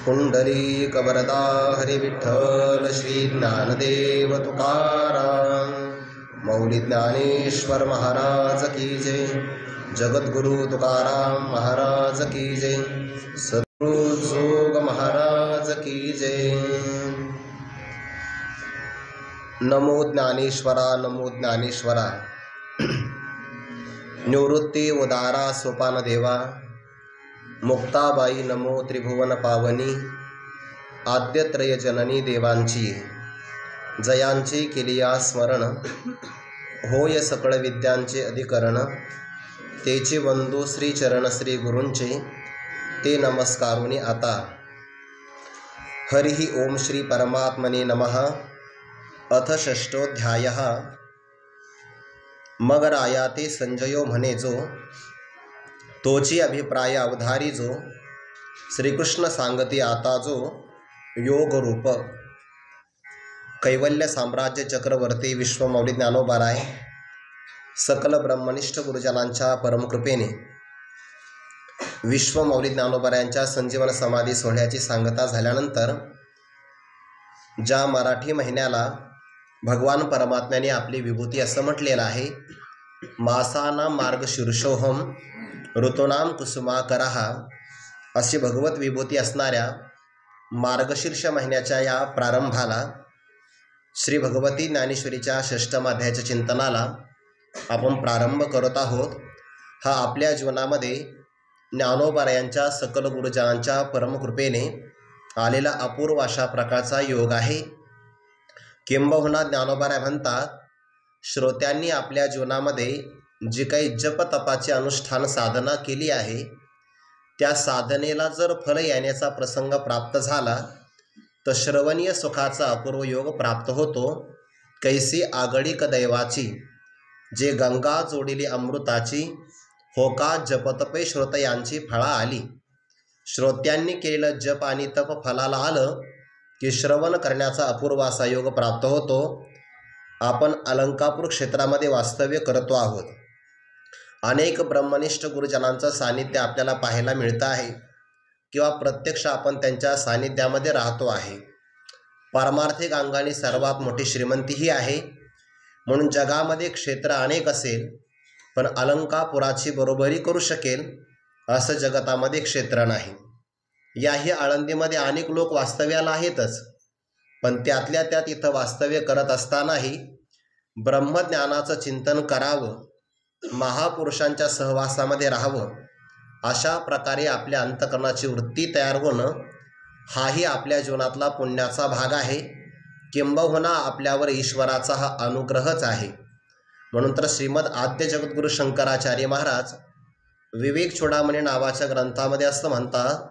पुंडलीकवरदा हरी विठ्ठल श्री ज्ञानदेव तुकाराम मौली ज्ञानेश्वर महाराज की जय। जगद्गुरु तुकाराम महाराज की जय। सद्गुरु जोग महाराज की जय। नमो ज्ञानेश्वरा नमो ज्ञानेश्वरा। निवृत्ती उदारा सोपान देवा मुक्ताबाई नमो त्रिभुवन पावनी। आद्यत्रय जननी देवांची जयांची केलिया स्मरण। होय सकळ विद्यांचे अधिकरण। तेचे वंदू श्री चरण श्री गुरूंचे ते नमस्कारुनी आता। हरिः ओम श्री परमात्मने नमः। अथ षष्ठोऽध्यायः। मग राया ते संजयो म्हणे जो तोची अभिप्राय अवधारी जो। श्रीकृष्ण सांगती आता जो योग रूप। कैवल्य साम्राज्य चक्रवर्ती विश्वमौली ज्ञानोबाराय सकल ब्रह्मनिष्ठ गुरुजनांच्या परमकृपेने विश्वमौली ज्ञानोबारायांच्या संजीवन समाधी सोहळ्याची सांगता झाल्यानंतर ज्या मराठी महिन्याला भगवान परमात्म्याने आपली विभूती असं म्हटलेलं आहे, मासाना मार्गशीर्षोहम ऋतूनाम कुसुमाकरः, अशी भगवत विभूती असणाऱ्या मार्गशीर्ष महिन्याच्या या प्रारंभाला श्री भगवती ज्ञानेश्वरीच्या षष्ठम अध्यायाच्या चिंतनाला आपण प्रारंभ करत आहोत। हा आपल्या जीवनामध्ये ज्ञानोबारायांच्या सकल गुरुजनांच्या परमकृपेने आलेला अपूर्व अशा प्रकारचा योग आहे। किंबहुना ज्ञानोबाराय म्हणतात, श्रोत्यांनी आपल्या जीवनामध्ये जी काही जपतपाचे अनुष्ठान साधना केली आहे, त्या साधनेला जर फल येण्याचा प्रसंग प्राप्त झाला तर श्रवणीय सुखाचा अपूर्व योग प्राप्त होतो। कैसी आगळीक दैवाची जे गंगा जोडिली अमृताची, होका जपतपे श्रोत यांची फळा आली। श्रोत्यांनी केलेलं जप आणि तप फलाला आलं की श्रवण करण्याचा अपूर्व असा योग प्राप्त होतो। आपण अलंकापूर क्षेत्रामध्ये वास्तव्य करतो आहोत। अनेक ब्रह्मनिष्ठ गुरुजनांचं सानिध्य आपल्याला पाहायला मिळतं आहे किंवा प्रत्यक्ष आपण त्यांच्या सानिध्यामध्ये राहतो आहे। पारमार्थिक अंगाने सर्वात मोठी श्रीमंती ही आहे। म्हणून जगामध्ये क्षेत्र अनेक असेल पण अलंकापुराची बरोबरी करू शकेल असं जगतामध्ये क्षेत्र नाही। याही आळंदीमध्ये अनेक लोक वास्तव्याला आहेतच, पण त्यातल्या त्यात इथं वास्तव्य करत असतानाही ब्रह्मज्ञानाचं चिंतन करावं, महापुरुषांच्या सहवासामध्ये राहावं, अशा प्रकारे आपल्या अंतःकरणाची वृत्ती तयार होणं हाही आपल्या जीवनातला पुण्याचा भाग आहे। किंबहुना आपल्यावर ईश्वराचा हा अनुग्रहच आहे। म्हणून तर श्रीमद आद्य जगद्गुरु शंकराचार्य महाराज विवेक चूडामणी नावाच्या ग्रंथामध्ये असं म्हणतात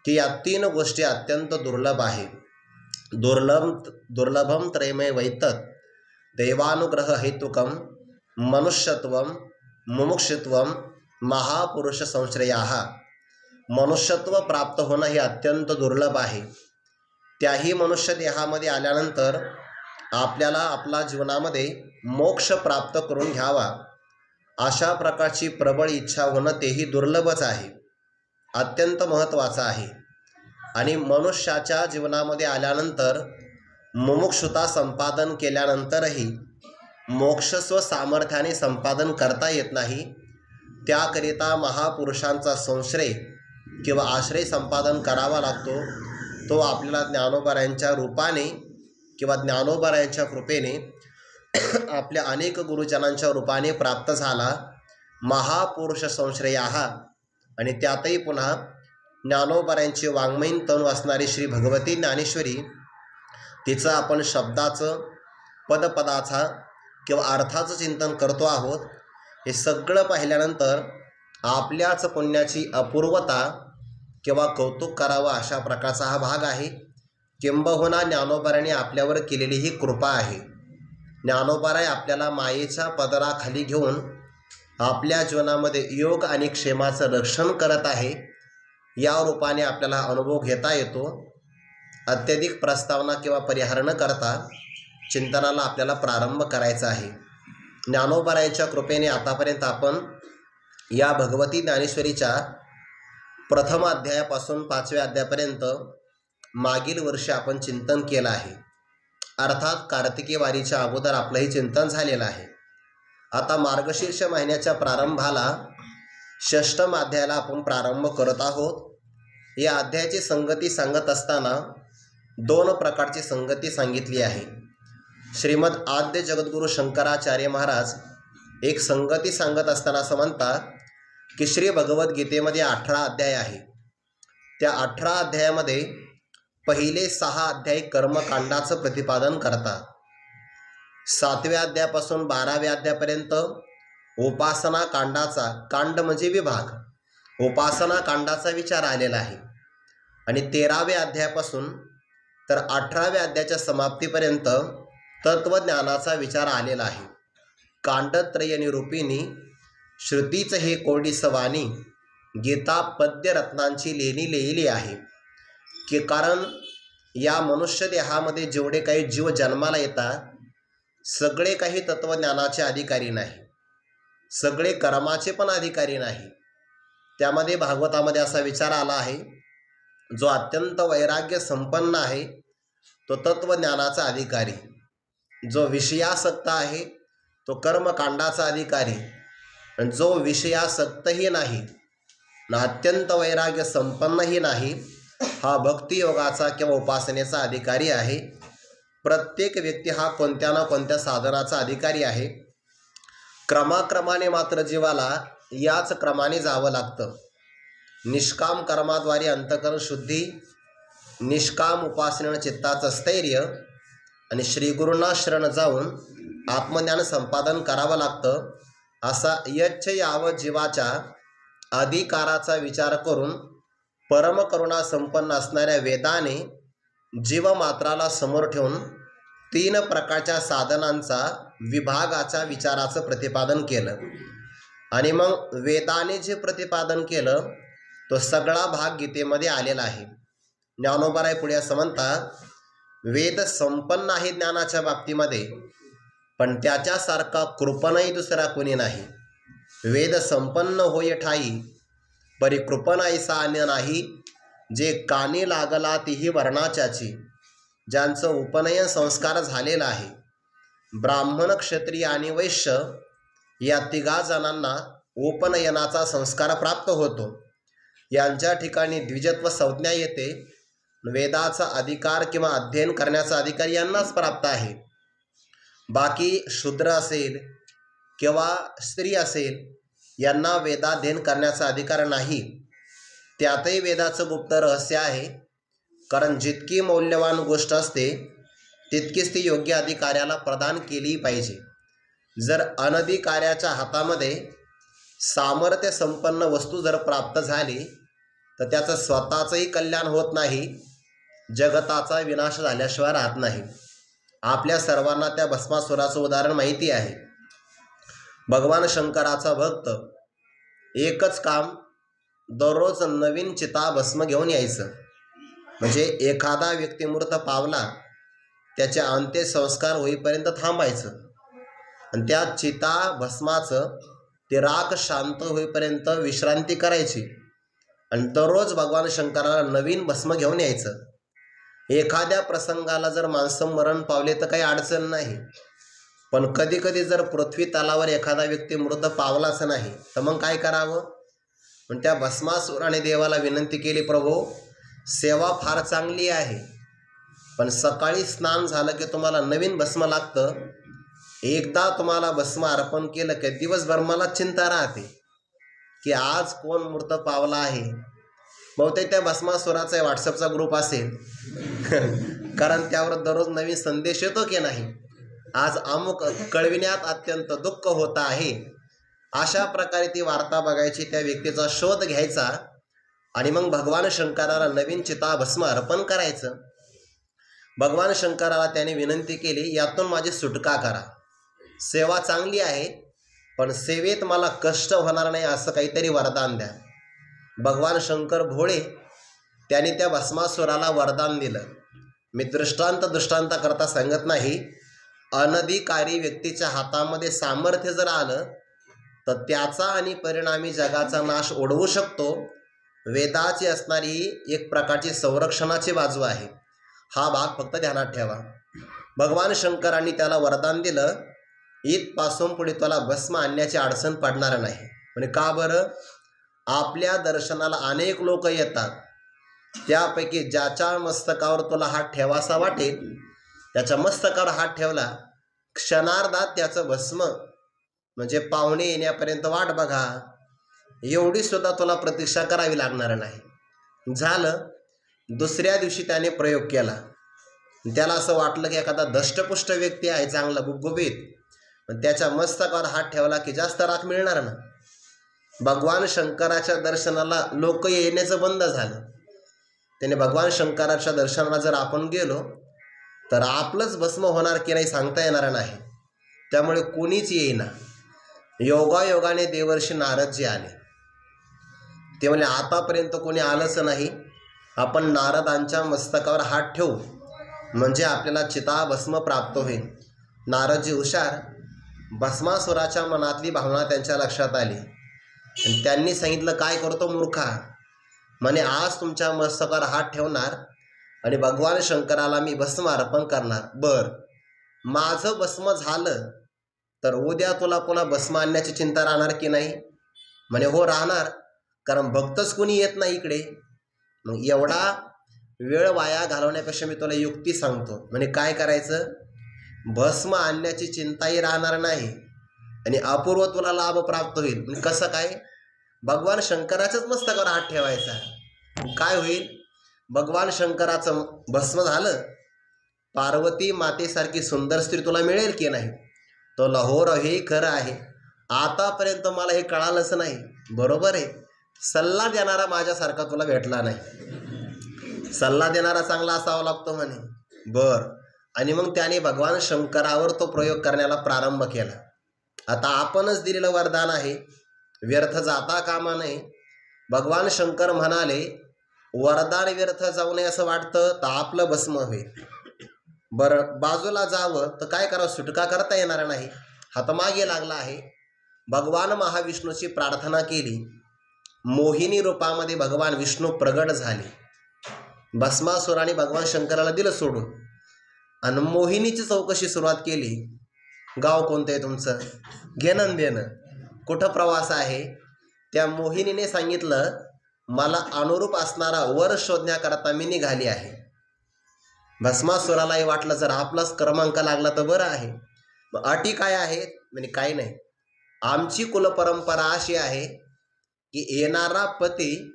की या तीन गोष्टी अत्यंत दुर्लभ आहे। दुर्लभम त्रयमय वैतत दैवानुग्रह हेतुकम मनुष्यत्वम मुमुक्षुत्वम महापुरुष संश्रयाः। मनुष्यत्व प्राप्त होणं हे अत्यंत दुर्लभ आहे। त्याही मनुष्य देहामध्ये आल्यानंतर आपल्याला आपल्या जीवनामध्ये मोक्ष प्राप्त करून घ्यावा अशा प्रकारची प्रबळ इच्छा होणं तेही दुर्लभच आहे, अत्यंत महत्त्वाचं आहे। आणि मनुष्याच्या जीवनामध्ये आल्यानंतर मुमुक्षुता संपादन केल्यानंतरही मोक्ष स्वसामर्थ्याने संपादन करता येत नाही। त्याकरिता महापुरुषांचा संश्रय किंवा आश्रय संपादन करावा लागतो। तो आपल्याला ज्ञानोबारायांच्या रूपाने किंवा ज्ञानोबारायांच्या कृपेने आपल्या अनेक गुरुजनांच्या रूपाने प्राप्त झाला। महापुरुष संश्रयाः। आणि त्यातही पुन्हा ज्ञानोबारायांची वाङ्मयीन तनू असणारी श्री भगवती ज्ञानेश्वरी, तिचं आपण शब्दाचं पदपदाचा किंवा अर्थाचं चिंतन करतो आहोत। हे सगळं पाहिल्यानंतर आपल्याच पुण्याची अपूर्वता किंवा कौतुक करावं अशा प्रकारचा हा भाग आहे। किंबहुना ज्ञानोबारायांनी आपल्यावर केलेली ही कृपा आहे। ज्ञानोबाराय आपल्याला मायेच्या पदराखाली घेऊन आपल्या जीवनामध्ये योग आणि क्षेमाचं रक्षण करत आहे। या रूपाने आपल्याला अनुभव घेता येतो। अत्यधिक प्रस्तावना किंवा परिहार न करता चिंतनाला आपल्याला प्रारंभ करायचा आहे। ज्ञानोबारायांच्या कृपेने आतापर्यंत आपण या भगवती ज्ञानेश्वरीच्या प्रथम अध्यायापासून 5व्या अध्यायापर्यंत मागील वर्षी आपण चिंतन केलं आहे. अर्थात कार्तिकी वारीच्या अगोदर आपलंही चिंतन झालेलं आहे. आता मार्गशीर्ष महिन्याच्या प्रारंभाला षष्ठम अध्यायाला आपण प्रारंभ करत आहोत. या अध्यायाची संगती सांगत असताना दोन प्रकारची संगती सांगितली आहे. श्रीमद आद्य जगद्गुरू शंकराचार्य महाराज एक संगती सांगत असताना असं म्हणतात की श्री भगवद्गीतेमध्ये 18 अध्याय आहे. त्या 18 अध्यायामध्ये पहिले 6 अध्याय कर्मकांडाचं प्रतिपादन करतात. 7व्या अध्यायापासून 12व्या अध्यायापर्यंत उपासना कांडाचा, कांड म्हणजे विभाग, उपासना कांडाचा विचार आलेला आहे. आणि 13व्या अध्यायापासून तर 18व्या अध्यायाच्या समाप्तीपर्यंत तत्वज्ञानाचा विचार आलेला आहे. कांडत्रय निरूपिणी श्रुतीच हे कोरडीस वाणी, गीता पद्यरत्नांची लेणी लिहिली आहे. की कारण या मनुष्य देहामध्ये जेवढे काही जीव जन्माला येतात सगळे काही तत्वज्ञानाचे अधिकारी नाही, सगळे कर्माचे पण अधिकारी नाही. त्यामध्ये भागवतामध्ये असा विचार आला आहे, जो अत्यंत वैराग्य संपन्न आहे तो तत्वज्ञानाचा अधिकारी, जो विषयासक्त आहे तो कर्मकांडाचा अधिकारी, आणि जो विषयासक्तही नाही ना अत्यंत वैराग्य संपन्नही नाही हा भक्तियोगाचा किंवा उपासनेचा अधिकारी आहे. प्रत्येक व्यक्ती हा कोणत्या ना कोणत्या साधनाचा अधिकारी आहे. क्रमाक्रमाने मात्र जीवाला याच क्रमाने जावं लागतं. निष्काम कर्माद्वारे अंतःकरण शुद्धी, निष्काम उपासनेनं चित्ताचं स्थैर्य आणि श्रीगुरूंना शरण जाऊन आत्मज्ञान संपादन करावं लागतं. असा यच्छ यावत जीवाच्या अधिकाराचा विचार करून परमकरुणा संपन्न असणाऱ्या वेदाने जीवमात्राला समोर ठेवून 3 प्रकारच्या साधनांचा विभागाच्या विचाराचं प्रतिपादन केलं. आणि मग वेदाने जे प्रतिपादन केलं तो सगळा भाग गीतेमध्ये आलेला आहे. ज्ञानोबाराय पुढे असं म्हणतात, वेद संपन्न आहे ज्ञानाच्या बाबतीमध्ये, पण त्याच्यासारखा कृपणही दुसरा कोणी नाही. वेद संपन्न होय ठाई, परी कृपण ऐसा अन्य नाही. जे कानी लागला तीही वर्णाच्याची, ज्यांचं उपनयन संस्कार झालेला आहे. ब्राह्मण, क्षत्रिय आणि वैश्य या 3 जणांना उपनयनाचा संस्कार प्राप्त होतो. यांच्या ठिकाणी द्विजत्व संज्ञा येते. वेदाचा अधिकार किंवा अध्ययन करण्याचा अधिकार यांनाच प्राप्त आहे. बाकी शूद्र असेल किंवा स्त्री असेल यांना वेदाध्ययन करण्याचा अधिकार नाही. त्यातही वेदाचं गुप्त रहस्य आहे. कारण जितकी मौल्यवान गोष्ट असते तितकीच ती योग्य अधिकाऱ्याला प्रदान केली पाहिजे. जर अनधिकाऱ्याच्या हातामध्ये सामर्थ्य संपन्न वस्तू जर प्राप्त झाली तर त्याचं स्वतःचंही कल्याण होत नाही, जगताचा विनाश झाल्याशिवाय राहत नाही. आपल्या सर्वांना त्या भस्मासुराचं उदाहरण माहिती आहे. भगवान शंकराचा भक्त एकच काम, दररोज नवीन चिता भस्म घेऊन यायचं. म्हणजे एखादा व्यक्तिमूर्त पावला त्याचे अंत्यसंस्कार होईपर्यंत थांबायचं आणि त्या चिता भस्माचं ते राख शांत होईपर्यंत विश्रांती करायची आणि दररोज भगवान शंकराला नवीन भस्म घेऊन यायचं. एखाद्या प्रसंगाला जर माणसं मरण पावले तर काही अडचण नाही, पण कधी कधी जर पृथ्वी तलावर एखादा व्यक्ती मृत पावलाच नाही तर मग काय करावं. पण त्या भस्मासुराने देवाला विनंती केली, प्रभू सेवा फार चांगली आहे, पण सकाळी स्नान झालं की तुम्हाला नवीन भस्म लागतं. एकदा तुम्हाला भस्म अर्पण केलं की दिवसभर मला चिंता राहते की आज कोण मृत पावला आहे. बहुतेक त्या भस्मासुराचा व्हॉट्सअपचा ग्रुप असेल कारण त्यावर दररोज नवीन संदेश येतो की नाही, आज अमुक कळविण्यात अत्यंत दुःख होत आहे. अशा प्रकारे ती वार्ता बघायची, त्या व्यक्तीचा शोध घ्यायचा आणि मग भगवान शंकराला नवीन चिता भस्म अर्पण करायचं. भगवान शंकराला त्याने विनंती केली, यातून माझी सुटका करा. सेवा चांगली आहे पण सेवेत मला कष्ट होणार नाही असं काहीतरी वरदान द्या. भगवान शंकर भोळे त्यांनी त्या भस्मासुराला वरदान दिलं. मी दृष्टांत करता सांगत नाही. अनधिकारी व्यक्तीच्या हातामध्ये सामर्थ्य जर आलं तर त्याचा आणि परिणामी जगाचा नाश ओढवू शकतो. वेदाची असणारी एक प्रकारची संरक्षणाची बाजू आहे. हा भाग फक्त ध्यानात ठेवा. भगवान शंकरांनी त्याला वरदान दिलं, इथपासून पुढे तुला भस्म आणण्याची अडचण पडणार नाही. म्हणजे का बरं? आपल्या दर्शनाला अनेक लोक येतात, त्यापैकी ज्याच्या मस्तकावर तुला हात ठेवासा वाटेल त्याच्या मस्तकावर हात ठेवला, क्षणार्धात त्याचं भस्म म्हणजे पाहुणे येण्यापर्यंत वाट बघा, एवढी सुद्धा तुला प्रतीक्षा करावी लागणार नाही. झालं. दुसऱ्या दिवशी त्याने प्रयोग केला. त्याला असं वाटलं की एखादा धष्टपुष्ट व्यक्ती आहे, चांगला गुबगुबीत, पण त्याच्या मस्तकावर हात ठेवला की जास्त राख मिळणार ना. भगवान शंकराच्या दर्शनाला लोक येण्याचं बंद झालं. त्याने भगवान शंकराच्या दर्शनाला जर आपण गेलो तर आपलंच भस्म होणार की नाही सांगता येणार नाही. त्यामुळे कोणीच येईना. योगायोगाने देवर्षी नारदजी आले. ते म्हणजे आतापर्यंत कोणी आलंच नाही. आपण नारदांच्या मस्तकावर हात ठेवू म्हणजे आपल्याला चिताभस्म प्राप्त होईल. नारदजी हुशार. भस्मासुराच्या मनातली भावना त्यांच्या लक्षात आली आणि त्यांनी सांगितलं, काय करतो मूर्खा? म्हणे आज तुमच्या मस्तकावर हात ठेवणार आणि भगवान शंकराला मी भस्म अर्पण करणार. बर, माझं भस्म झालं तर उद्या तुला पुन्हा भस्म आणण्याची चिंता राहणार की नाही? म्हणे हो राहणार, कारण भक्तच कोणी येत नाही इकडे. मग एवढा वेळ वाया घालवण्यापेक्षा मी तुला युक्ती सांगतो. म्हणे काय करायचं? भस्म आणण्याची चिंताही राहणार नाही आणि अपूर्व तुला लाभ प्राप्त होईल. म्हणजे कसं काय? भगवान शंकराच्याच मस्तकावर हात ठेवायचा. काय होईल? भगवान शंकराचं भस्म झालं, पार्वती मातेसारखी सुंदर स्त्री तुला मिळेल की नाही? तो लाहोर, हे खरं आहे. आतापर्यंत मला हे कळालंच नाही. बरोबर आहे, सल्ला देणारा माझ्यासारखा तुला भेटला नाही. सल्ला देणारा चांगला असावा लागतो म्हणे. बर. आणि मग त्याने भगवान शंकरावर तो प्रयोग करण्याला प्रारंभ केला. आता आपणच दिलेलं वरदान आहे, व्यर्थ जाता कामा नये. भगवान शंकर म्हणाले, वरदान व्यर्थ जाऊ नये असं वाटतं तर आपलं भस्म होईल. बरं, बाजूला जावं तर काय करावं? सुटका करता येणार नाही. हातमागे लागला आहे. भगवान महाविष्णूची प्रार्थना केली. मोहिनी रूपामध्ये भगवान विष्णू प्रगट झाले. भस्मासुराने भगवान शंकराला दिलं सोडून आणि मोहिनीची चौकशी सुरुवात केली. गाव कोणतं आहे तुमचं? घेणं देणं, कुठं प्रवास आहे? त्या मोहिनीने सांगितलं, मला अनुरूप असणारा वर शोधण्याकरता मी निघाली आहे. भस्मासुरालाही वाटलं जर आपलाच क्रमांक लागला तर बरं आहे. मग अटी काय आहेत? म्हणजे काही नाही, आमची कुलपरंपरा अशी आहे की येणारा पती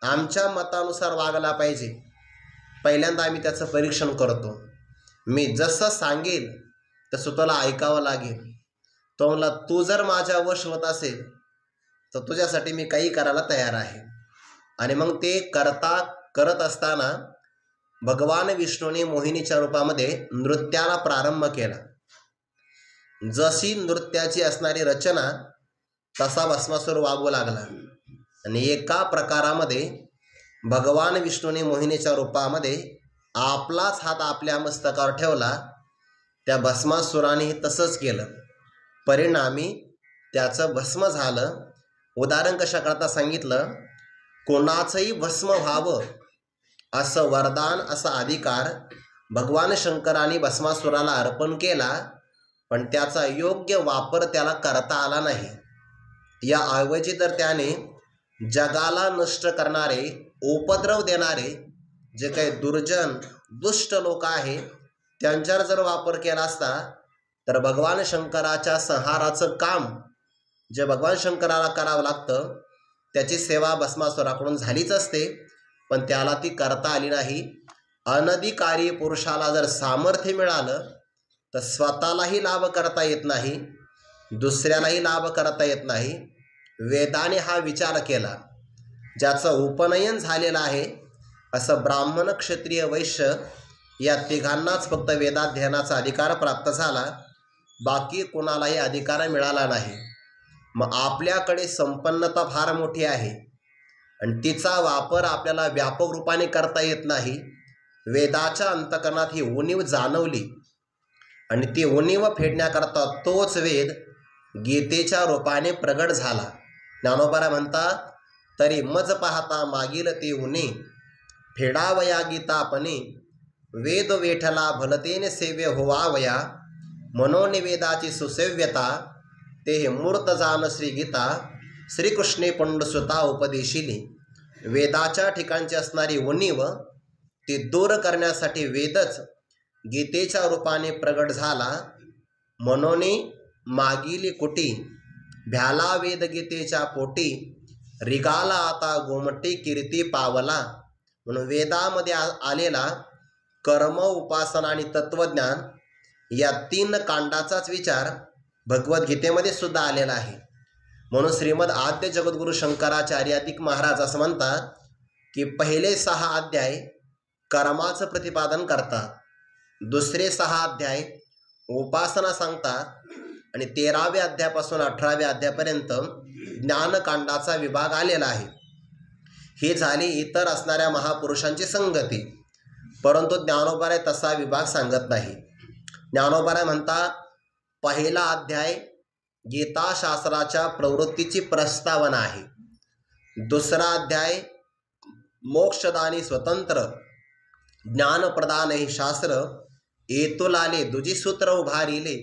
आमच्या मतानुसार वागला पाहिजे. पहिल्यांदा आम्ही त्याचं परीक्षण करतो. मी जसं सांगेल तसं तुला ऐकावं लागेल. तो म्हणला, तू जर माझ्या वश होत असेल तर तुझ्यासाठी मी काही करायला तयार आहे. आणि मग ते करत असताना भगवान विष्णूने मोहिनीच्या रूपामध्ये नृत्याला प्रारंभ केला. जशी नृत्याची असणारी रचना तसा भस्मासुर वागू लागला. आणि एका प्रकारामध्ये भगवान विष्णूने मोहिनीच्या रूपामध्ये आपलाच हात आपल्या मस्तकावर ठेवला. त्या भस्मासुराने तसंच केलं. परिणामी त्याचं भस्म झालं. उदाहरण कशाकरता सांगितलं? कोणाचंही भस्म व्हावं असं वरदान, असा अधिकार भगवान शंकराने भस्मासुराला अर्पण केला, पण त्याचा योग्य वापर त्याला करता आला नाही. या ऐवजी तर त्याने जगाला नष्ट करणारे, उपद्रव देणारे जे काही दुर्जन दुष्ट लोक आहे त्यांच्यावर जर वापर केला असता तर भगवान शंकराच्या संहाराचं काम जे भगवान शंकराला करावं लागतं त्याची सेवा भस्मासुराकडून झालीच असते, पण त्याला ती करता आली नाही. अनधिकारी पुरुषाला जर सामर्थ्य मिळालं तर स्वतःलाही लाभ करता येत नाही, दुसऱ्यालाही लाभ करता येत नाही. वेदाने हा विचार केला. ज्याचं उपनयन झालेलं आहे असं ब्राह्मण, क्षत्रिय, वैश्य या तिघांनाच फक्त वेदाध्ययनाचा अधिकार प्राप्त झाला, बाकी कोणालाही अधिकार मिळाला नाही. मग आपल्याकडे संपन्नता फार मोठी आहे आणि तिचा वापर आपल्याला व्यापक रूपाने करता येत नाही. वेदाच्या अंतकरणात ही उणीव जाणवली आणि ती उणीव फेडण्याकरता तोच वेद गीतेच्या रूपाने प्रगट झाला. ज्ञानोबा म्हणतात, तरी मज पाहता मागील ते उने, फेडावया गीतापणे, वेद वेठला भलतेने सेव्य होवावया, मनोनिवेदाची सुसेव्यता, ते मूर्त जान श्री गीता, श्रीकृष्णे पंडसुता उपदेशिली. वेदाच्या ठिकाणची असणारी उणीव ती दूर करण्यासाठी वेदच गीतेच्या रूपाने प्रगट झाला. मनोनी मागील कुटी, भ्याला वेद गीतेच्या पोटी, रिगाला आता गोमटी कीर्ती पावला. म्हणून वेदामध्ये आलेला कर्म, उपासना आणि तत्वज्ञान या 3 कांडाचाच विचार भगवद्गीतेमध्ये सुद्धा आलेला आहे. म्हणून श्रीमद आद्य जगद्गुरू शंकराचार्यादिक महाराज असं म्हणतात की पहिले 6 अध्याय कर्माचं प्रतिपादन करतात, दुसरे 6 अध्याय उपासना सांगतात आणि 13व्या अध्यायापासून 18व्या अध्यायापर्यंत ज्ञानकांडाचा विभाग आलेला आहे. ही झाली इतर असणाऱ्या महापुरुषांची संगती. परंतु ज्ञानोबाराय तसा विभाग सांगत नाही. ज्ञानोबाराय म्हणतात पहिला अध्याय गीताशास्त्राच्या प्रवृत्तीची प्रस्तावना आहे, दुसरा अध्याय मोक्षदानी स्वतंत्र ज्ञानप्रदान हे शास्त्र येतुलाले दुजी सूत्र उभारिले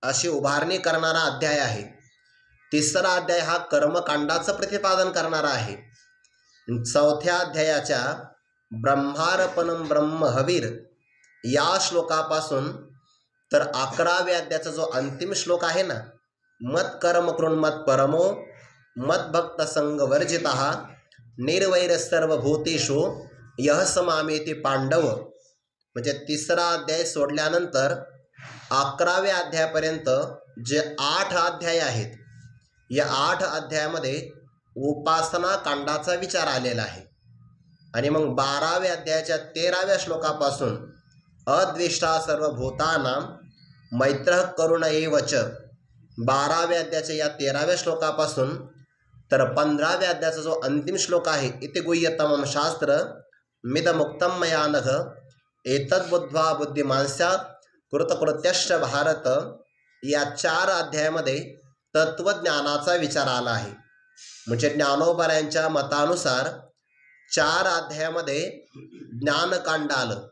अशी उभारणी करणारा अध्याय आहे. तिसरा अध्याय हा कर्मकांडाचं प्रतिपादन करणारा आहे. चौथ्या अध्यायाच्या ब्रह्मार्पणम ब्रह्म हवीर या श्लोकापासून तर 11व्या अध्यायाचा जो अंतिम श्लोक आहे ना, मत कर्म कृण मत परमो मत भक्त संग वर्जिता निर्वैर सर्वभूतेषु यह समामेति पांडव, म्हणजे तिसरा अध्याय सोडल्यानंतर 11व्या अध्यायापर्यंत जे 8 अध्याय आहेत, या 8 अध्यायामध्ये उपासना कांडाचा विचार आलेला आहे. आणि मग 12व्या अध्यायाच्या 13व्या श्लोकापासून अद्वेष्टा सर्वभूतानां मैत्रः करुण एवच, 12व्या अध्यायाच्या या 13व्या श्लोकापासून तर 15व्या अध्यायाचा जो अंतिम श्लोक आहे, इति गुह्यतमं शास्त्र मिदमुक्तं मया नघ एतद्बुद्ध्वा बुद्धिमांस्या कृतकृत्यश्च भारत, या 4 अध्यायामध्ये तत्वज्ञानाचा विचार आला आहे. म्हणजे ज्ञानोबारायांच्या मतानुसार 4 अध्यायामध्ये ज्ञानकांड आलं,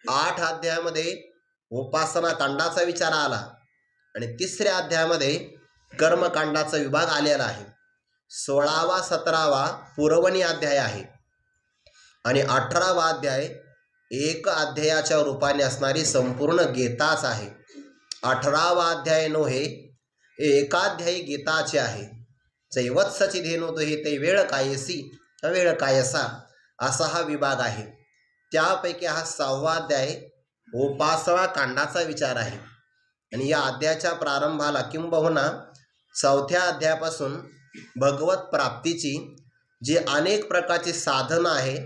8 अध्यायामध्ये उपासना कांडाचा विचार आला आणि 3ऱ्या अध्यायामध्ये कर्मकांडाचा विभाग आलेला आहे. 16वा 17वा पुरवणी अध्याय आहे आणि 18वा अध्याय एक अध्यायाच्या रूपाने असणारी संपूर्ण गीताच आहे. 18वा अध्याय नोहे एकाध्यायी गीताचे आहे. चैवत्सची धेनु हे ते वेळ कायसी अवेळ कायसा असा हा विभाग आहे. त्यापैकी हा 6वा अध्याय उपासना कांडाचा विचार आहे. आणि या अध्यायाच्या प्रारंभाला किंबहुना 4थ्या अध्यायापासून भगवत प्राप्तीची जी अनेक प्रकारची साधनं आहे,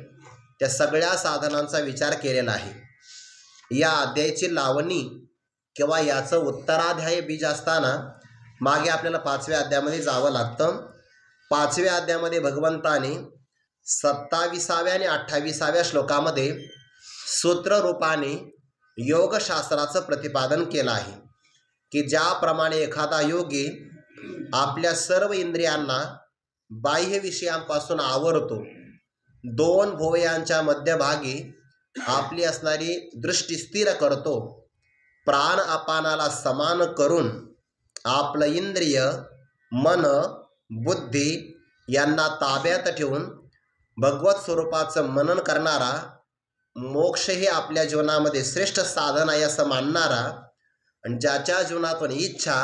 त्या सगळ्या साधनांचा विचार केलेला आहे. या अध्यायाची लावणी किंवा याचं उत्तराध्याय बीज असताना मागे आपल्याला 5व्या अध्यायामध्ये जावं लागतं. 5व्या अध्यायामध्ये भगवंताने 27व्या आणि 28व्या श्लोकामध्ये सूत्ररूपाने योगशास्त्राचं प्रतिपादन केलं आहे की ज्याप्रमाणे एखादा योगी आपल्या सर्व इंद्रियांना बाह्य विषयांपासून आवरतो, 2 भुवयांच्या मध्यभागी आपली असणारी दृष्टी स्थिर करतो, प्राण अपानाला समान करून आपलं इंद्रिय मन बुद्धी यांना ताब्यात ठेवून भगवत स्वरूपाचं मनन करणारा, मोक्ष हे आपल्या जीवनामध्ये श्रेष्ठ साधन आहे असं मानणारा आणि ज्याच्या जीवनातून इच्छा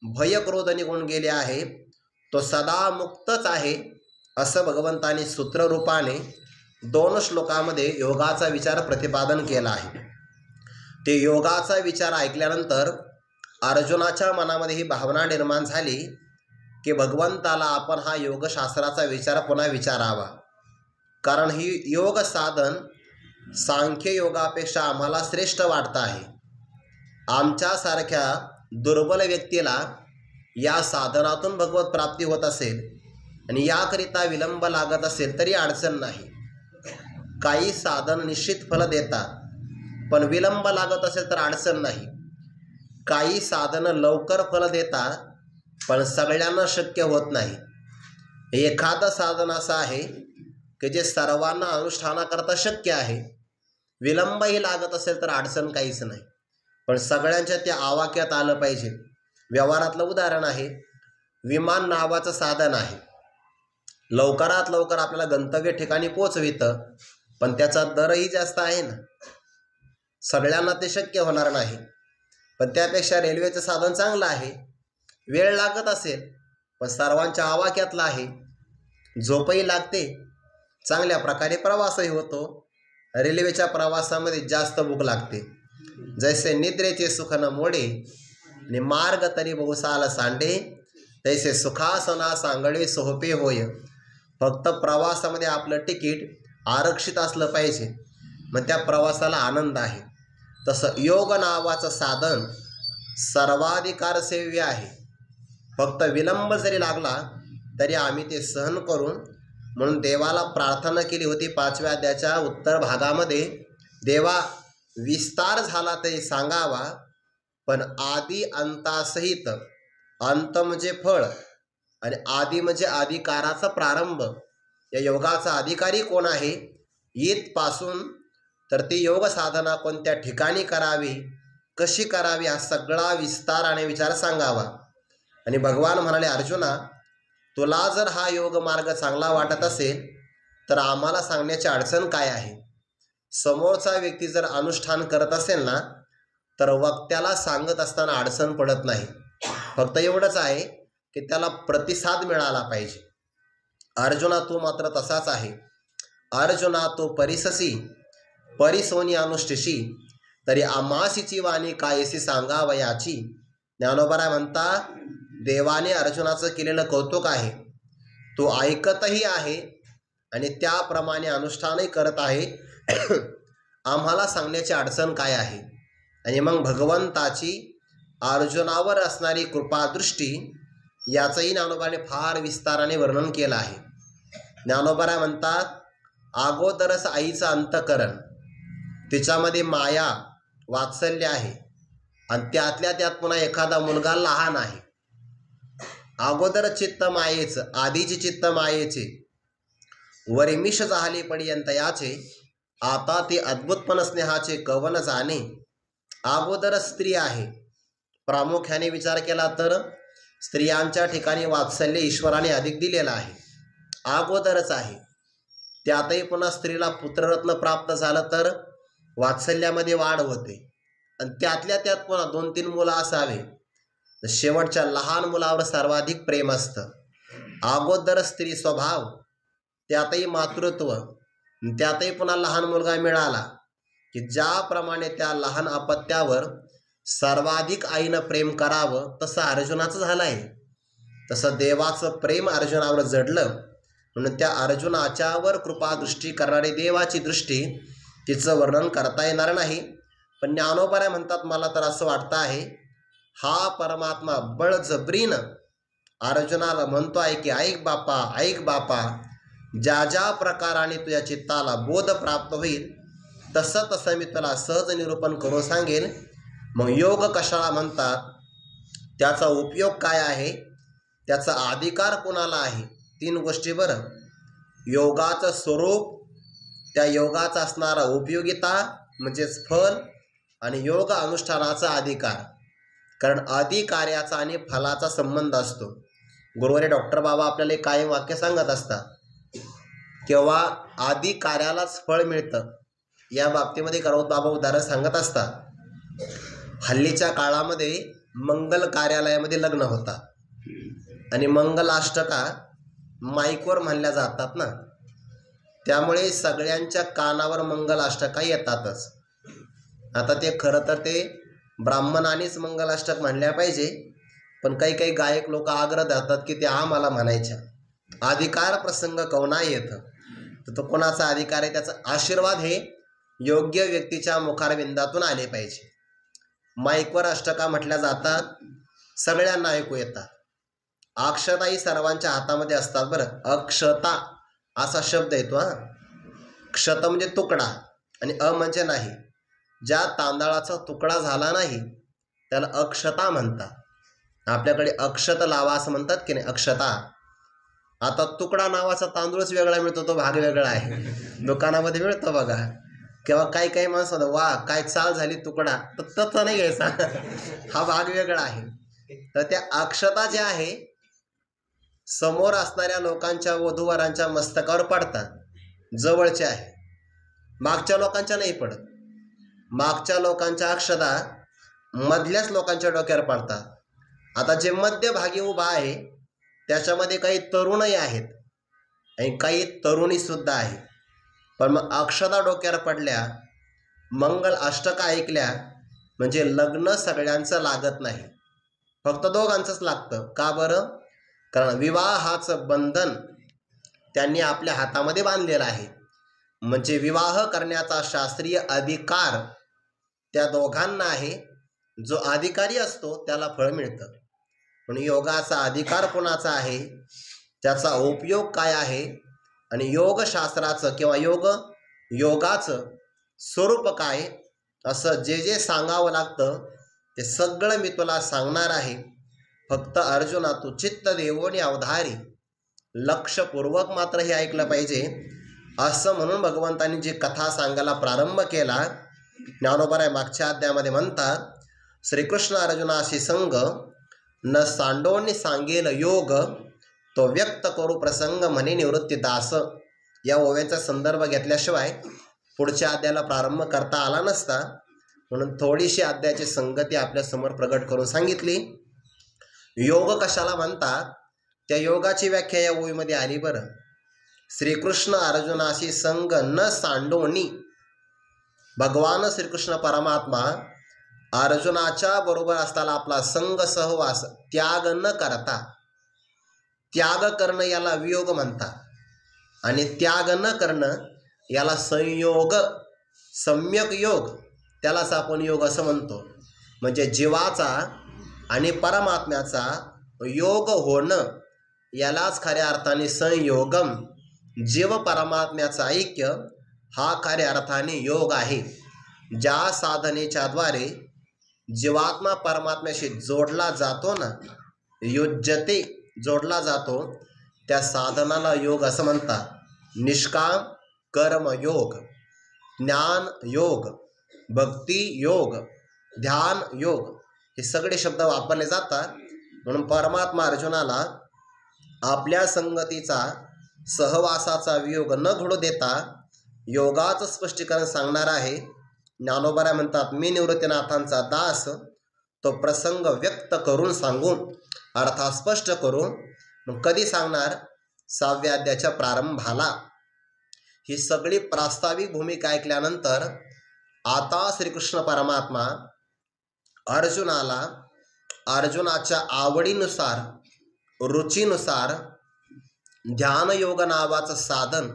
भय क्रोध निघून गेले आहे, तो सदा मुक्तच आहे असं भगवंतानी सूत्ररूपाने 2 श्लोकामध्ये योगाचा विचार प्रतिपादन केला आहे. ते योगाचा विचार ऐकल्यानंतर अर्जुनाच्या मनामध्ये ही भावना निर्माण झाली की भगवंताला आपण हा योगशास्त्राचा विचार पुन्हा विचारावा, कारण ही योग साधन सांख्य योगापेक्षा आम्हाला श्रेष्ठ वाटतं आहे. आमच्यासारख्या दुर्बल व्यक्तीला या साधनातून भगवत प्राप्ती होत असेल आणि याकरिता विलंब लागत असेल तरी अडचण नाही. काही साधन निश्चित फल देतात, पण विलंब लागत असेल तर अडचण नाही. काही साधनं लवकर फल देतात, पण सगळ्यांना शक्य होत नाही. एखादं साधन असं आहे की जे सर्वांना अनुष्ठानाकरता शक्य आहे, विलंबही लागत असेल तर अडचण काहीच नाही, पण सगळ्यांच्या त्या आवाक्यात आलं पाहिजे. व्यवहारातलं उदाहरण आहे, विमान नावाचं साधन आहे, लवकरात लवकर आपल्याला गंतव्य ठिकाणी पोचवितं, पण त्याचा दरही जास्त आहे ना, सगळ्यांना ते शक्य होणार नाही. पण त्यापेक्षा रेल्वेचं साधन चांगलं आहे, वेळ लागत असेल पण सर्वांच्या आवाक्यातलं आहे, झोपही लागते, चांगल्या प्रकारे प्रवासही होतो. रेल्वेच्या प्रवासामध्ये जास्त भूक लागते, जैसे निद्रेचे सुख न मोडे आणि मार्ग तरी बहुसाल सांडे, तैसे सुखासना सांगडे सोहपे होय. फक्त प्रवासामध्ये आपलं तिकीट आरक्षित असलं पाहिजे, मग त्या प्रवासाला आनंद आहे. तसं योग नावाचं साधन सर्वाधिकार सेव्य आहे. फक्त विलंब जरी लागला तरी आम्ही ते सहन करून, म्हणून देवाला प्रार्थना केली होती 5व्या अध्यायाच्या उत्तर भागामध्ये, देवा विस्तार झाला तरी सांगावा, पण आदी अंतासहित, अंत म्हणजे फळ आणि आदी म्हणजे अधिकाराचा प्रारंभ, या योगाचा अधिकारी कोण आहे इथपासून, तर ती योग साधना कोणत्या ठिकाणी करावी, कशी करावी, हा सगळा विस्ताराने विचार सांगावा. आणि भगवान म्हणाले, अर्जुना तुला जर हा योग मार्ग चांगला वाटत असेल तर आम्हाला सांगण्याची अडचण काय आहे. समोरचा व्यक्ती जर अनुष्ठान करत असेल ना, तर वक्त्याला सांगत असताना अडचण पडत नाही. फक्त एवढंच आहे की त्याला प्रतिसाद मिळाला पाहिजे. अर्जुना तू मात्र तसाच आहे. अर्जुना तो परिससी परिसोनी अनुष्ठिशी, तरी आमासीची वाणी कायसी सांगावयाची. ज्ञानोबा म्हणता, देवाने अर्जुनाचं केलेलं कौतुक आहे, तो ऐकतही आहे आणि त्याप्रमाणे अनुष्ठानही करत आहे. आम्हाला सांगण्याची अडचण काय आहे. आणि मग भगवंताची अर्जुनावर असणारी कृपादृष्टी याचंही ज्ञानोबाने फार विस्ताराने वर्णन केलं आहे. ज्ञानोबा म्हणतात, अगोदरच आईचं अंतकरण, तिच्यामध्ये माया वात्सल्य आहे आणि त्यातल्या त्यात पुन्हा एखादा मुलगा लहान आहे. अगोदर चित्त मायेचं, आधीची चित्त मायेचे, वरिमिष झाले पर्यंत याचे, आता ते अद्भुतपण स्नेहाचे कवन जाणे. अगोदर स्त्री आहे. प्रामुख्याने विचार केला तर स्त्रियांच्या ठिकाणी वात्सल्य ईश्वराने अधिक दिलेलं आहे, अगोदरच आहे. त्यातही पुन्हा स्त्रीला पुत्ररत्न प्राप्त झालं तर वात्सल्यामध्ये वाढ होते आणि त्यातल्या त्यात पुन्हा 2-3 मुलं असावे, शेवटच्या लहान मुलावर सर्वाधिक प्रेम असतं. अगोदर स्त्री स्वभाव, त्यातही मातृत्व, त्यातही पुन्हा लहान मुलगा मिळाला की ज्याप्रमाणे त्या लहान अपत्यावर सर्वाधिक आईनं प्रेम करावं तसं अर्जुनाचं झालं आहे. तसं देवाचं प्रेम अर्जुनावर जडलं, म्हणून त्या अर्जुनाच्यावर कृपादृष्टी करणारी देवाची दृष्टी, तिचं वर्णन करता येणार नाही. पण ज्ञानोबा म्हणतात, मला तर असं वाटतं आहे, हा परमात्मा बळजबरीनं अर्जुनाला म्हणतो आहे की ऐक बापा, ऐक बापा, ज्या ज्या प्रकाराने तुझ्या चित्ताला बोध प्राप्त होईल तसं तसं मी तुला सहज निरूपण करून सांगेन. मग योग कशाला म्हणतात, त्याचा उपयोग काय आहे, त्याचा अधिकार कोणाला आहे, 3 गोष्टी. बरं, योगाचं स्वरूप, त्या योगाचा असणारा उपयोगिता म्हणजेच फल, आणि योग अनुष्ठानाचा अधिकार. कारण अधिकार्याचा आणि फलाचा संबंध असतो. गुरुवारी डॉक्टर बाबा आपल्याला एक कायम वाक्य सांगत असतात, केव्हा आधी कार्यालाच फळ मिळतं. या बाबतीमध्ये करवत बाबा उदाहरण सांगत असतात. हल्लीच्या काळामध्ये मंगल कार्यालयामध्ये लग्न होतात आणि मंगलाष्टका माईकवर म्हणल्या जातात ना, त्यामुळे सगळ्यांच्या कानावर मंगलाष्टका येतातच. आता ते खरं तर ते ब्राह्मणानेच मंगलाष्टक म्हणल्या पाहिजे, पण काही काही गायक लोक आग्रह धरतात की ते आम्हाला म्हणायच्या. अधिकार प्रसंग कवना येतं, तर तो कोणाचा अधिकार आहे, त्याचा आशीर्वाद हे योग्य व्यक्तीच्या मुखारविंदातून आले पाहिजे. माईकवर अष्टका म्हटल्या जातात, सगळ्यांना ऐकू येतात. अक्षताही सर्वांच्या हातामध्ये असतात. बरं, अक्षता असा शब्द येतो. क्षत म्हणजे तुकडा आणि अ म्हणजे नाही. ज्या तांदळाचा तुकडा झाला नाही त्याला अक्षता म्हणतात. आपल्याकडे अक्षत लावा असं म्हणतात की नाही, अक्षता. आता तुकडा नावाचा तांदूळच वेगळा मिळतो, तो भाग वेगळा आहे, दुकानामध्ये मिळतो बघा. किंवा काही माणसं वा काय चाल झाली तुकडा, तर तसं नाही घ्यायचा, हा भाग वेगळा आहे. तर त्या अक्षता ज्या आहे समोर असणाऱ्या लोकांच्या वधूवरांच्या मस्तकावर पडतात, जवळच्या आहे, मागच्या लोकांच्या नाही पडत. मागच्या लोकांच्या अक्षता मधल्याच लोकांच्या डोक्यावर पडतात. आता जे मध्यभागी उभा आहे त्याच्यामध्ये काही तरुणही आहेत आणि काही तरुणी सुद्धा आहे. पण मग अक्षता डोक्यावर पडल्या, मंगल अष्टका ऐकल्या म्हणजे लग्न सगळ्यांचं लागत नाही, फक्त दोघांचंच लागतं. का बरं? कारण विवाहाचं बंधन त्यांनी आपल्या हातामध्ये बांधलेलं आहे. म्हणजे विवाह करण्याचा शास्त्रीय अधिकार त्या दोघांना आहे. जो अधिकारी असतो त्याला फळ मिळतं. पण योगाचा अधिकार कोणाचा आहे, त्याचा उपयोग काय आहे आणि योगशास्त्राचं किंवा योगाचं स्वरूप काय, असं जे जे सांगावं लागतं ते सगळं मी तुला सांगणार आहे. फक्त अर्जुना तू चित्त देवोनी अवधारी, लक्षपूर्वक मात्र हे ऐकलं पाहिजे. असं म्हणून भगवंतांनी जी कथा सांगायला प्रारंभ केला, ज्ञानोबा मागच्या अध्यायामध्ये म्हणतात, श्रीकृष्ण अर्जुनाशी संग न सांडोनी सांगेल योग, तो व्यक्त करू प्रसंग म्हणे निवृत्ती दास. या ओव्यांचा संदर्भ घेतल्याशिवाय पुढच्या अध्यायाला प्रारंभ करता आला नसता, म्हणून थोडीशी अध्यायाची संगती आपल्यासमोर प्रगट करून सांगितली. योग कशाला म्हणतात त्या योगाची व्याख्या या ओवीमध्ये आली. बरं, श्रीकृष्ण अर्जुनाशी संग न सांडोनी, भगवान श्रीकृष्ण परमात्मा अर्जुनाच्या बरोबर असताना आपला संग सहवास त्याग न करता, त्याग करणं याला वियोग म्हणतात, आणि त्याग न करणं याला संयोग, सम्यक योग, त्यालाच आपण योग असं म्हणतो. म्हणजे जीवाचा आणि परमात्म्याचा योग होणं यालाच खऱ्या अर्थाने संयोगम, जीव परमात्म्याचं ऐक्य हा खऱ्या अर्थाने योग आहे. ज्या साधनेच्या द्वारे जीवात्मा परमात्म्याशी जोडला जातो ना, युज्यते, जोडला जातो, त्या साधनाला योग असं म्हणतात. निष्काम कर्म योग, ज्ञान योग, भक्ती योग, ध्यान योग, हे सगळे शब्द वापरले जातात. म्हणून परमात्मा अर्जुनाला आपल्या संगतीचा, सहवासाचा वियोग न घडू देता योगाचं स्पष्टीकरण सांगणार आहे. ज्ञानोबा म्हणतात, मी निवृत्तीनाथांचा दास, तो प्रसंग व्यक्त करून सांगून, अर्थात स्पष्ट करून कधी सांगणार, 6व्या अध्यायाच्या प्रारंभाला. ही सगळी प्रास्ताविक भूमिका ऐकल्यानंतर आता श्रीकृष्ण परमात्मा अर्जुनाला अर्जुनाच्या आवडीनुसार, रुचीनुसार ध्यानयोग नावाचं साधन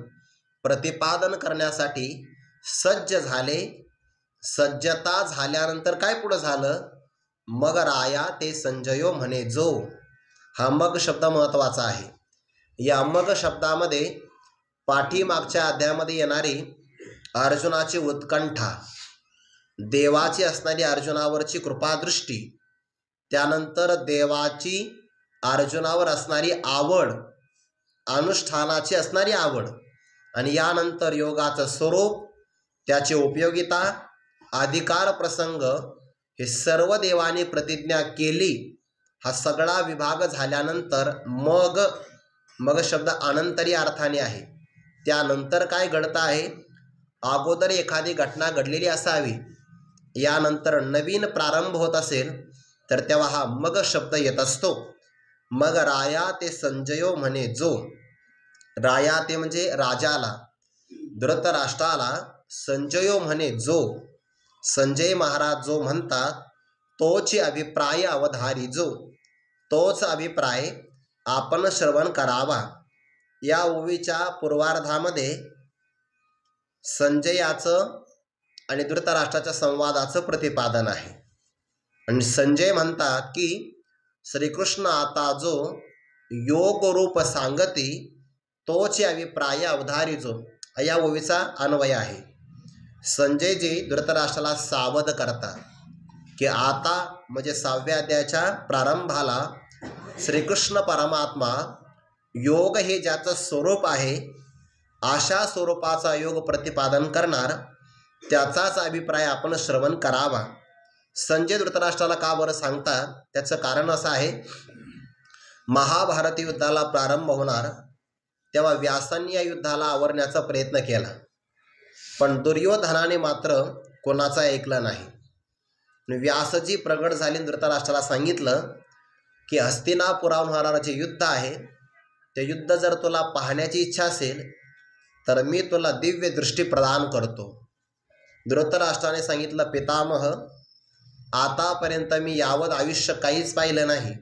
प्रतिपादन करण्यासाठी सज्ज झाले. सज्जता झाल्यानंतर काय पुढं झालं, मग राया ते संजयो म्हणे जो. हा मग शब्द महत्त्वाचा आहे. या मग शब्दामध्ये पाठीमागच्या अध्यायामध्ये येणारी अर्जुनाची उत्कंठा, देवाची असणारी अर्जुनावरची कृपादृष्टी, त्यानंतर देवाची अर्जुनावर असणारी आवड, अनुष्ठानाची असणारी आवड, आणि यानंतर योगाचं स्वरूप, त्याची उपयोगिता, अधिकार प्रसंग, हे सर्व देवाने प्रतिज्ञा केली. हा सगळा विभाग झाल्यानंतर मग शब्द अनंतरी अर्थाने आहे. त्यानंतर काय घडतं आहे, अगोदर एखादी घटना घडलेली असावी, यानंतर नवीन प्रारंभ होत असेल तर तेव्हा हा मग शब्द येत असतो. मग राया ते संजयो म्हणे जो. राया ते म्हणजे राजाला, धृतराष्ट्राला संजयो म्हणे जो. संजय महाराज जो म्हणतात तोची अभिप्राय अवधारी जो, तोच अभिप्राय आपण श्रवण करावा. या ओवीच्या पूर्वार्धामध्ये संजयाचं आणि धृतराष्ट्राच्या संवादाचं प्रतिपादन आहे. आणि संजय म्हणतात की श्रीकृष्ण आता जो योग रूप सांगती तोचे अभिप्राय अवधारी जो, या ओवीचा अन्वय आहे. संजयजी धृतराष्ट्राला सावध करतात की आता म्हणजे 6व्या अध्यायाच्या प्रारंभाला श्रीकृष्ण परमात्मा योग हे ज्याचं स्वरूप आहे अशा स्वरूपाचा योग प्रतिपादन करणार त्याचाच अभिप्राय आपण श्रवण करावा. संजय धृतराष्ट्राला का बरं सांगतात? त्याचं कारण असं आहे, महाभारत युद्धाला प्रारंभ होणार तेव्हा व्यासांनी या युद्धाला आवरण्याचा प्रयत्न केला, पण दुर्योधनाने मात्र कोणाचं ऐकलं नाही. व्यासजी प्रगट झाले, धृतराष्ट्राला सांगितलं की हस्तिनापुरावर होणारं जे युद्ध आहे ते युद्ध जर तुला पाहण्याची इच्छा असेल तर मी तुला दिव्य दृष्टी प्रदान करतो. धृतराष्ट्राने सांगितलं, पितामह, आतापर्यंत मी यावत आयुष्य काहीच पाहिलं नाही.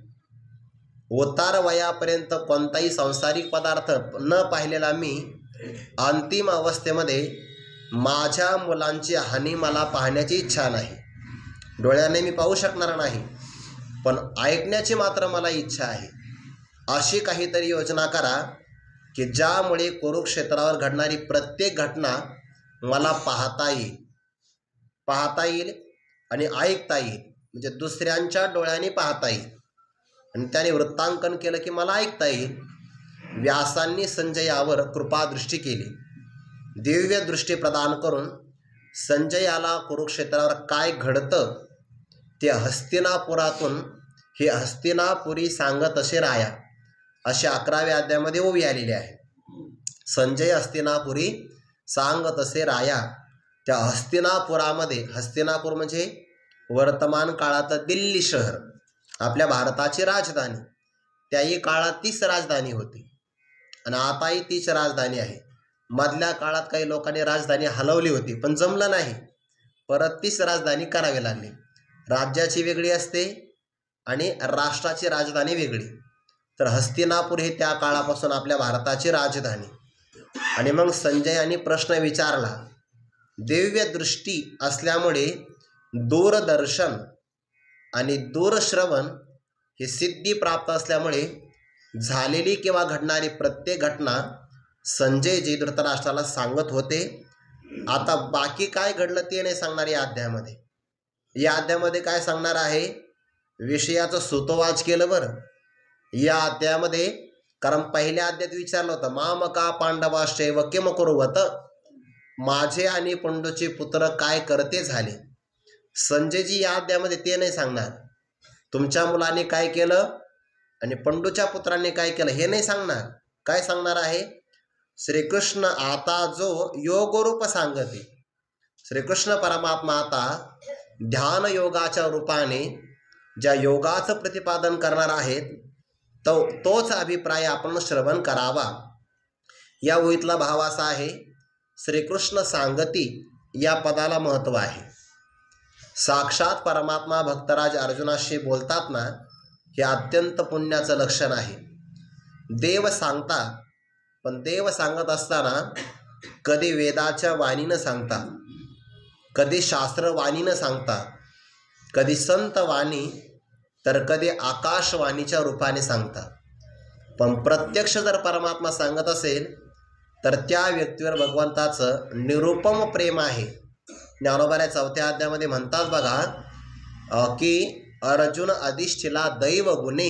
उतार वयापर्यंत कोणताही सांसारिक पदार्थ न पाहिलेला मी अंतिम अवस्थेमध्ये माझ्या मुलांची हानी मला पाहण्याची इच्छा नाही. डोळ्याने मी पाहू शकणार नाही, पण ऐकण्याची मात्र मला इच्छा आहे. अशी काहीतरी योजना करा की ज्यामुळे कुरुक्षेत्रावर घडणारी प्रत्येक घटना मला पाहता येईल आणि ऐकता येईल, म्हणजे दुसऱ्यांच्या डोळ्यांनी पाहता येईल. आणि त्याने वृत्तांकन केलं की मला ऐकता येईल. व्यासांनी संजयावर कृपादृष्टी केली, दिव्य दृष्टी प्रदान करून संजयाला कुरुक्षेत्रावर काय घडतं ते हस्तिनापुरातून हे हस्तिनापुरी सांगत असे राया असे 11व्या अध्यायामध्ये ओवी आलेली आहे. संजय हस्तिनापुरी सांगत असे राया. त्या हस्तिनापुरामध्ये, हस्तिनापूर म्हणजे वर्तमान काळात दिल्ली शहर, आपल्या भारताची राजधानी, त्याही काळात तीच राजधानी होती आणि आताही तीच राजधानी आहे. मधल्या काळात काही लोकांनी राजधानी हलवली होती पण जमलं नाही, परत तीच राजधानी करावी लागली. राज्याची वेगळी असते आणि राष्ट्राची राजधानी वेगळी. तर हस्तिनापूर हे त्या काळापासून आपल्या भारताची राजधानी. आणि मग संजयाने प्रश्न विचारला, दिव्य दृष्टी असल्यामुळे दूरदर्शन आणि दूरश्रवण ही सिद्धी प्राप्त असल्यामुळे झालेली किंवा घडणारी प्रत्येक घटना संजयजी धृतराष्ट्राला सांगत होते. आता बाकी काय घडलं ते नाही सांगणार या अध्यायामध्ये. या अध्यायामध्ये काय सांगणार आहे, विषयाचं सुतोवाच केलं बरं या अध्यायामध्ये. कारण पहिल्या अध्यायात विचारलं होतं, मामका पांडवाश्चैव किम कुर्वत, माझे आणि पंडूचे पुत्र काय करते झाले. संजयजी या अध्यायामध्ये ते नाही सांगणार. तुमच्या मुलाने काय केलं आणि पंडूच्या पुत्रांनी काय केलं हे नाही सांगणार. काय सांगणार आहे, श्रीकृष्ण आता जो योगरूप सांगते, श्रीकृष्ण परमात्मा आता ध्यान योगाच्या रूपाने ज्या योगाचं प्रतिपादन करणार आहेत तोच अभिप्राय आपण श्रवण करावा. या ओळीतला भाव असा आहे, श्रीकृष्ण सांगती या पदाला महत्त्व आहे. साक्षात परमात्मा भक्तराज अर्जुनाशी बोलतात ना, हे अत्यंत पुण्याचं लक्षण आहे. देव सांगतात, पण देव सांगत असताना कधी वेदाच्या वाणीनं सांगतात, कधी शास्त्रवाणीनं सांगतात, कधी संत वाणी, तर कधी आकाशवाणीच्या रूपाने सांगतात. पण प्रत्यक्ष जर परमात्मा सांगत असेल तर त्या व्यक्तीवर भगवंताचं निरुपम प्रेम आहे. ज्ञानोबाऱ्या 4थ्या अध्यायामध्ये म्हणतात बघा की अर्जुन अधिष्ठिला दैव गुणे,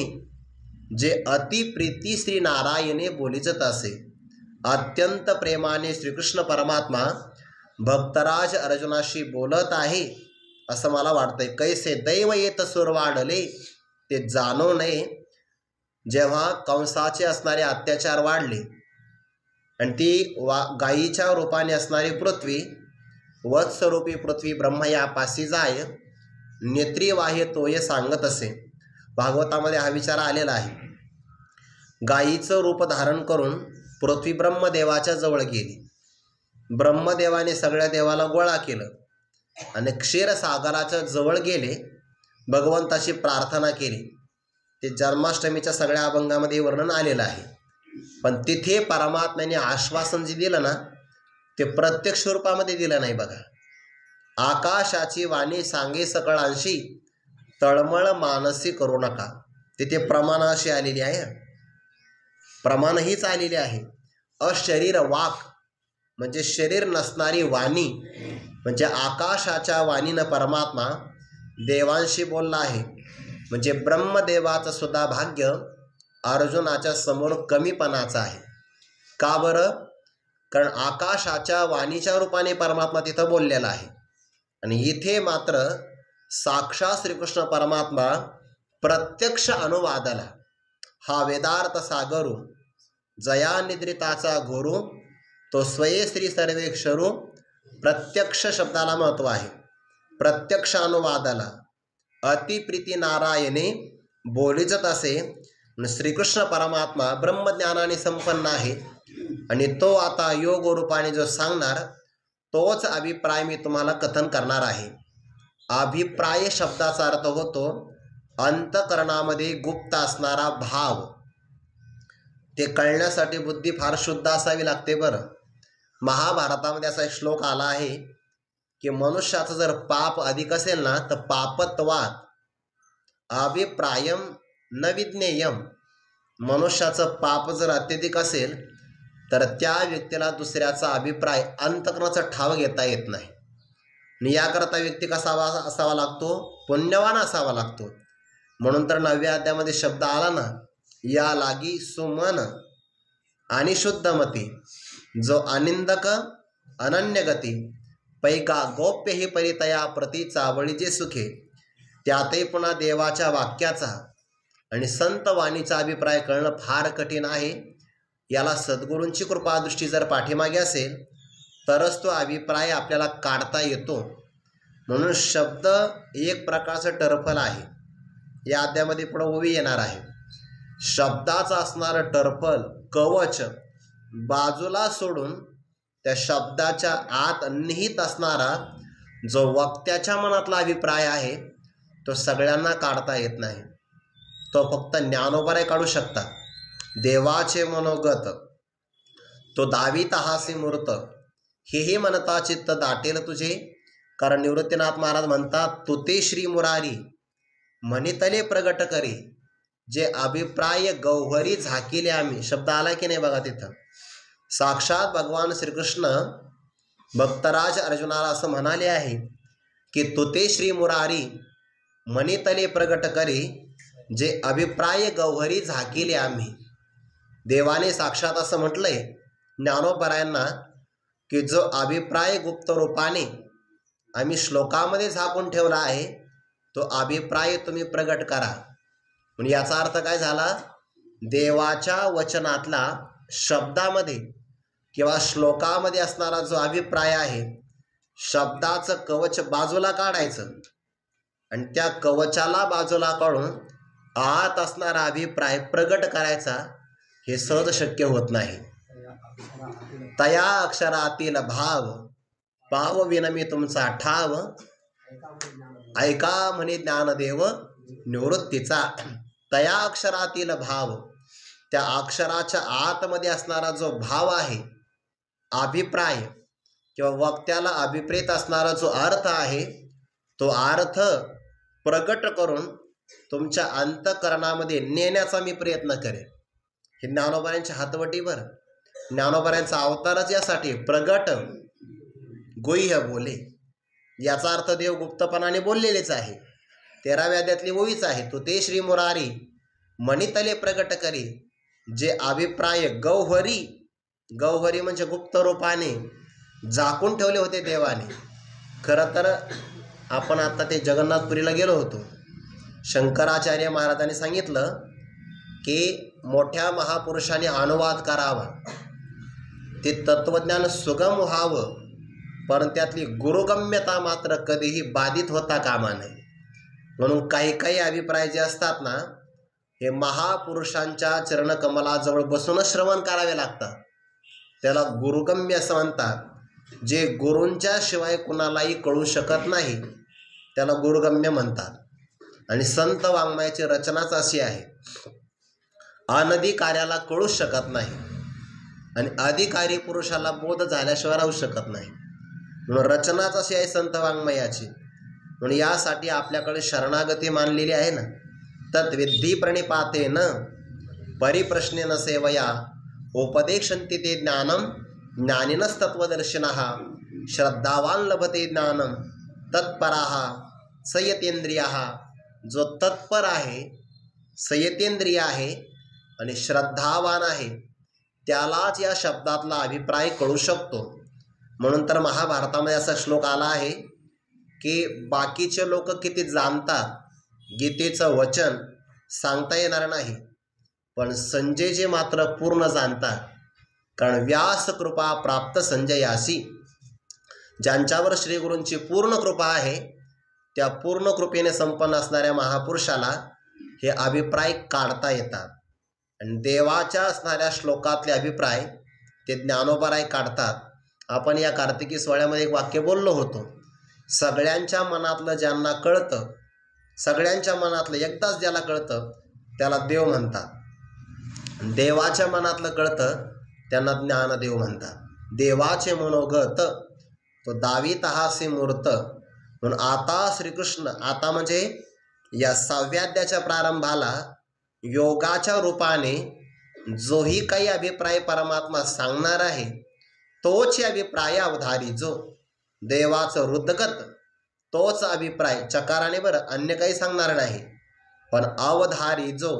जे अतिप्रीती श्री नारायणे बोलिजत असे. अत्यंत प्रेमाने श्रीकृष्ण परमात्मा भक्तराज अर्जुनाशी बोलत आहे असं मला वाटतंय. कैसे दैव येत सुर वाढले ते जाणू नये. जेव्हा कंसाचे असणारे अत्याचार वाढले आणि ती गायीच्या रूपाने असणारी पृथ्वी, वत्सरूपी पृथ्वी ब्रह्म या पासी जाय, नेत्री वाहे तोय सांगत असे. भागवतामध्ये हा विचार आलेला आहे. गायीचं रूप धारण करून पृथ्वी ब्रह्मदेवाच्या जवळ गेली. ब्रह्मदेवाने सगळ्या देवाला गोळा केलं आणि क्षीरसागराच्या जवळ गेले, भगवंताची प्रार्थना केली. ते जन्माष्टमीच्या सगळ्या अभंगामध्ये वर्णन आलेलं आहे. पण तिथे परमात्म्याने आश्वासन जे दिलं ना ते प्रत्यक्ष रूपामध्ये दिलं नाही बघा. आकाशाची वाणी सांगे सकळांशी, तळमळ मानसी करू नका. तिथे प्रमाण अशी आलेली आहे, प्रमाण हीच आलेली आहे. अशरीर वाक म्हणजे शरीर नसणारी वाणी, म्हणजे आकाशाच्या वाणीनं परमात्मा देवांशी बोलला आहे. म्हणजे ब्रह्मदेवाचं सुद्धा भाग्य अर्जुनाच्या समोर कमीपणाचा आहे. का बरं? कारण आकाशाच्या वाणीच्या रूपाने परमात्मा तिथं बोललेला आहे आणि इथे मात्र साक्षात श्रीकृष्ण परमात्मा प्रत्यक्ष अनुवादाला हा वेदार्थ सागरू जया निद्रिताचा गुरु तो स्वये श्री सर्वेक्षरू. प्रत्यक्ष शब्दाला महत्त्व आहे. प्रत्यक्ष अनुवादाला अतिप्रीती नारायणे बोलीजत असे. श्रीकृष्ण परमात्मा ब्रह्मज्ञानाने संपन्न आहे आणि तो आता योग रूपाने जो सांगणार तोच अभिप्राय मी तुम्हाला कथन करणार आहे. अभिप्राय शब्दाचा अर्थ होतो अंतकरणामध्ये गुप्त असणारा भाव. ते कळण्यासाठी बुद्धी फार शुद्ध असावी लागते. बरं, महाभारतामध्ये असा एक श्लोक आला आहे की मनुष्याचं जर पाप अधिक असेल ना तर पापत्वात अभिप्रायम न विज्ञेयम. मनुष्याचं पाप जर अत्यधिक असेल तर त्या व्यक्तीला दुसऱ्याचा अभिप्राय अंतकरणाचा ठाव घेता येत नाही. आणि याकरता व्यक्ती कसा असावा लागतो? पुण्यवान असावा लागतो. म्हणून तर 9व्या अध्यायामध्ये शब्द आला ना, या लागी सुमन आणि शुद्धमती जो अनिंदक अनन्यगती पैका गोप्य ही परितया प्रति चावळीचे सुखे. त्यातही पुन्हा देवाच्या वाक्याचा आणि संत वाणीचा अभिप्राय कळणं फार कठीण आहे. याला सद्गुरूंची कृपादृष्टी जर पाठीमागे असेल तरच तो अभिप्राय आपल्याला काढता येतो. म्हणून शब्द एक प्रकारचं टर्फल आहे. या अध्यायामध्ये पुढे ओवी येणार आहे. शब्दाचं असणारं टर्फल कवच बाजूला सोडून त्या शब्दाच्या आत निहित असणारा जो वक्त्याच्या मनातला अभिप्राय आहे तो सगळ्यांना काढता येत नाही. तो फक्त ज्ञानोबारे काढू शकतात. देवाचे मनोगत तो दावीत हासी मूर्त हेही म्हणता चित्त दाटेल तुझे. कारण निवृत्तीनाथ महाराज म्हणतात तू ते श्री मुरारी म्हणितले प्रगट करी जे अभिप्राय गौहरी झाकिले आम्ही. शब्द आला की नाही बघा तिथं. साक्षात भगवान श्रीकृष्ण भक्तराज अर्जुनाला असं म्हणाले आहे की तू ते श्री मुरारी म्हणितले प्रगट करी जे अभिप्राय गौहरी झाकिले आम्ही. देवाने साक्षात असं म्हटलंय ज्ञानोबरायांना की जो अभिप्राय गुप्त रूपाने आम्ही श्लोकामध्ये झाकून ठेवला आहे तो अभिप्राय तुम्ही प्रगट करा. म्हणजे याचा अर्थ काय झाला? देवाच्या वचनातला शब्दामध्ये किंवा श्लोकामध्ये असणारा जो अभिप्राय आहे शब्दाचं कवच बाजूला काढायचं आणि त्या कवचाला बाजूला काढून आत असणारा अभिप्राय प्रगट करायचा. हे सहज शक्य होत नाही. तया अक्षरातील भाव पाव विनमी तुमचा ठाव ऐका म्हणे ज्ञानदेव निवृत्तीचा. तया अक्षरातील भाव त्या अक्षराच्या आतमध्ये असणारा जो भाव आहे अभिप्राय किंवा वक्त्याला अभिप्रेत असणारा जो अर्थ आहे तो अर्थ प्रगट करून तुमच्या अंतःकरणामध्ये नेण्याचा मी प्रयत्न करेन. हे ज्ञानोबाऱ्यांच्या हातवटीवर ज्ञानोबाऱ्यांचा अवतारच यासाठी प्रगट गुह्य बोले. याचा अर्थ देव गुप्तपणाने बोललेलेच आहे. 13व्या अध्यायातली ओवीच आहे तो ते श्री मुरारी म्हणितले प्रगट करी जे अभिप्राय गौहरी. गौहरी म्हणजे गुप्त रूपाने झाकून ठेवले होते देवाने. खरं तर आपण आता ते जगन्नाथपुरीला गेलो होतो. शंकराचार्य महाराजांनी सांगितलं की मोठ्या महापुरुषाने अनुवाद करावा, ते तत्वज्ञान सुगम व्हावं, पण त्यातली गुरुगम्यता मात्र कधीही बाधित होता कामा नये. म्हणून काही काही अभिप्राय जे असतात ना हे महापुरुषांच्या चरणकमलाजवळ बसूनच श्रवण करावे लागतात. त्याला गुरुगम्य असं म्हणतात. जे गुरूंच्या शिवाय कुणालाही कळू शकत नाही त्याला गुरुगम्य म्हणतात. आणि संत वाङ्मयाची रचनाच अशी आहे अनधिकाऱ्याला कळूच शकत नाही आणि अधिकारी पुरुषाला बोध झाल्याशिवाय राहू शकत नाही. म्हणून रचनाच अशी आहे संत वाङ्मयाची. म्हणून यासाठी आपल्याकडे शरणागती मानलेली आहे ना. तद्विद्धी प्रणिपातेन परिप्रश्नेन सेवया उपदेशन्ति ते ज्ञानम ज्ञानिनस्तत्वदर्शिनः श्रद्धावान लभते ज्ञानम तत्पराः संयतेंद्रियाः. जो तत्पर आहे संयतेंद्रिय आहे आणि श्रद्धावान आहे त्यालाच या शब्दातला अभिप्राय कळू शकतो. म्हणून तर महाभारतामध्ये असा श्लोक आला आहे की बाकीचे लोक किती जाणतात गीतेचं वचन सांगता येणार नाही, पण संजयजी मात्र पूर्ण जाणतात. कारण व्यास कृपा प्राप्त संजयासी, ज्यांच्यावर श्रीगुरूंची पूर्ण कृपा आहे त्या पूर्ण कृपेने संपन्न असणाऱ्या महापुरुषाला हे अभिप्राय काढता येतात. आणि देवाच्या असणाऱ्या श्लोकातले अभिप्राय ते ज्ञानोबाराय काढतात. आपण या कार्तिकी सोहळ्यामध्ये एक वाक्य बोललो होतो, सगळ्यांच्या मनातलं ज्यांना कळतं, सगळ्यांच्या मनातलं एकदाच ज्याला कळतं त्याला देव म्हणतात. देवाच्या मनातलं कळतं त्यांना ज्ञानदेव म्हणतात. देवाचे मनोगत तो दावीत हासे मूर्त. म्हणून आता श्रीकृष्ण, आता म्हणजे या 6व्या अध्यायाच्या प्रारंभाला योगाच्या रूपाने जोही काही अभिप्राय परमात्मा सांगणार आहे तोच अभिप्राय अवधारी जो देवाचं हृदगत, तोच अभिप्राय चकाराने, बरं अन्य काही सांगणार नाही. पण अवधारी जो,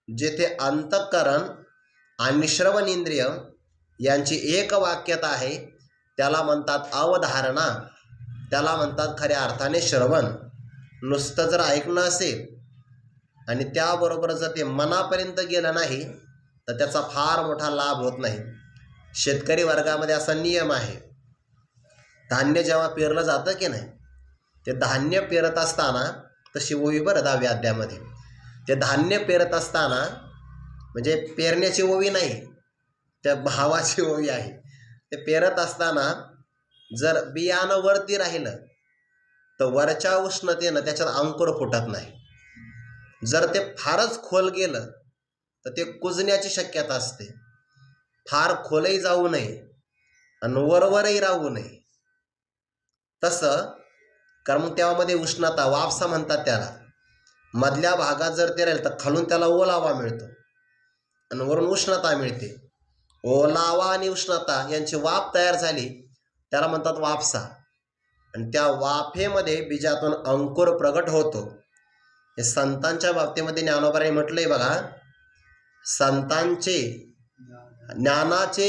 जेथे अंतःकरण आणि श्रवण इंद्रिय यांची एक वाक्यता आहे त्याला म्हणतात अवधारणा, त्याला म्हणतात खऱ्या अर्थाने श्रवण. नुसतं जर ऐकणं असेल आणि त्याबरोबर जर ते मनापर्यंत गेलं नाही तर त्याचा फार मोठा लाभ होत नाही. शेतकरी वर्गामध्ये असा नियम आहे, धान्य जेव्हा पेरलं जातं की नाही, ते धान्य पेरत असताना, तशी ओवी बरं 10व्या अध्यायामध्ये, ते धान्य पेरत असताना म्हणजे पेरण्याची ओवी नाही, त्या भावाची ओवी आहे. ते पेरत असताना जर बियाणं वरती राहिलं तर वरच्या उष्णतेनं त्याच्यात अंकुर फुटत नाही. जर ते फारच खोल गेलं तर ते कुजण्याची शक्यता असते. फार खोलही जाऊ नये आणि वरवरही राहू नये. तसं कारण त्यामध्ये उष्णता, वाफसा म्हणतात त्याला, मधल्या भागात जर ते राहील तर खालून त्याला ओलावा मिळतो आणि वरून उष्णता मिळते. ओलावा आणि उष्णता यांची वाफ तयार झाली त्याला म्हणतात वाफसा. आणि त्या वाफेमध्ये बीजातून अंकुर प्रगट होतो. हे संतांच्या बाबतीमध्ये ज्ञानोबाने म्हटलंय बघा, संतांचे ज्ञानाचे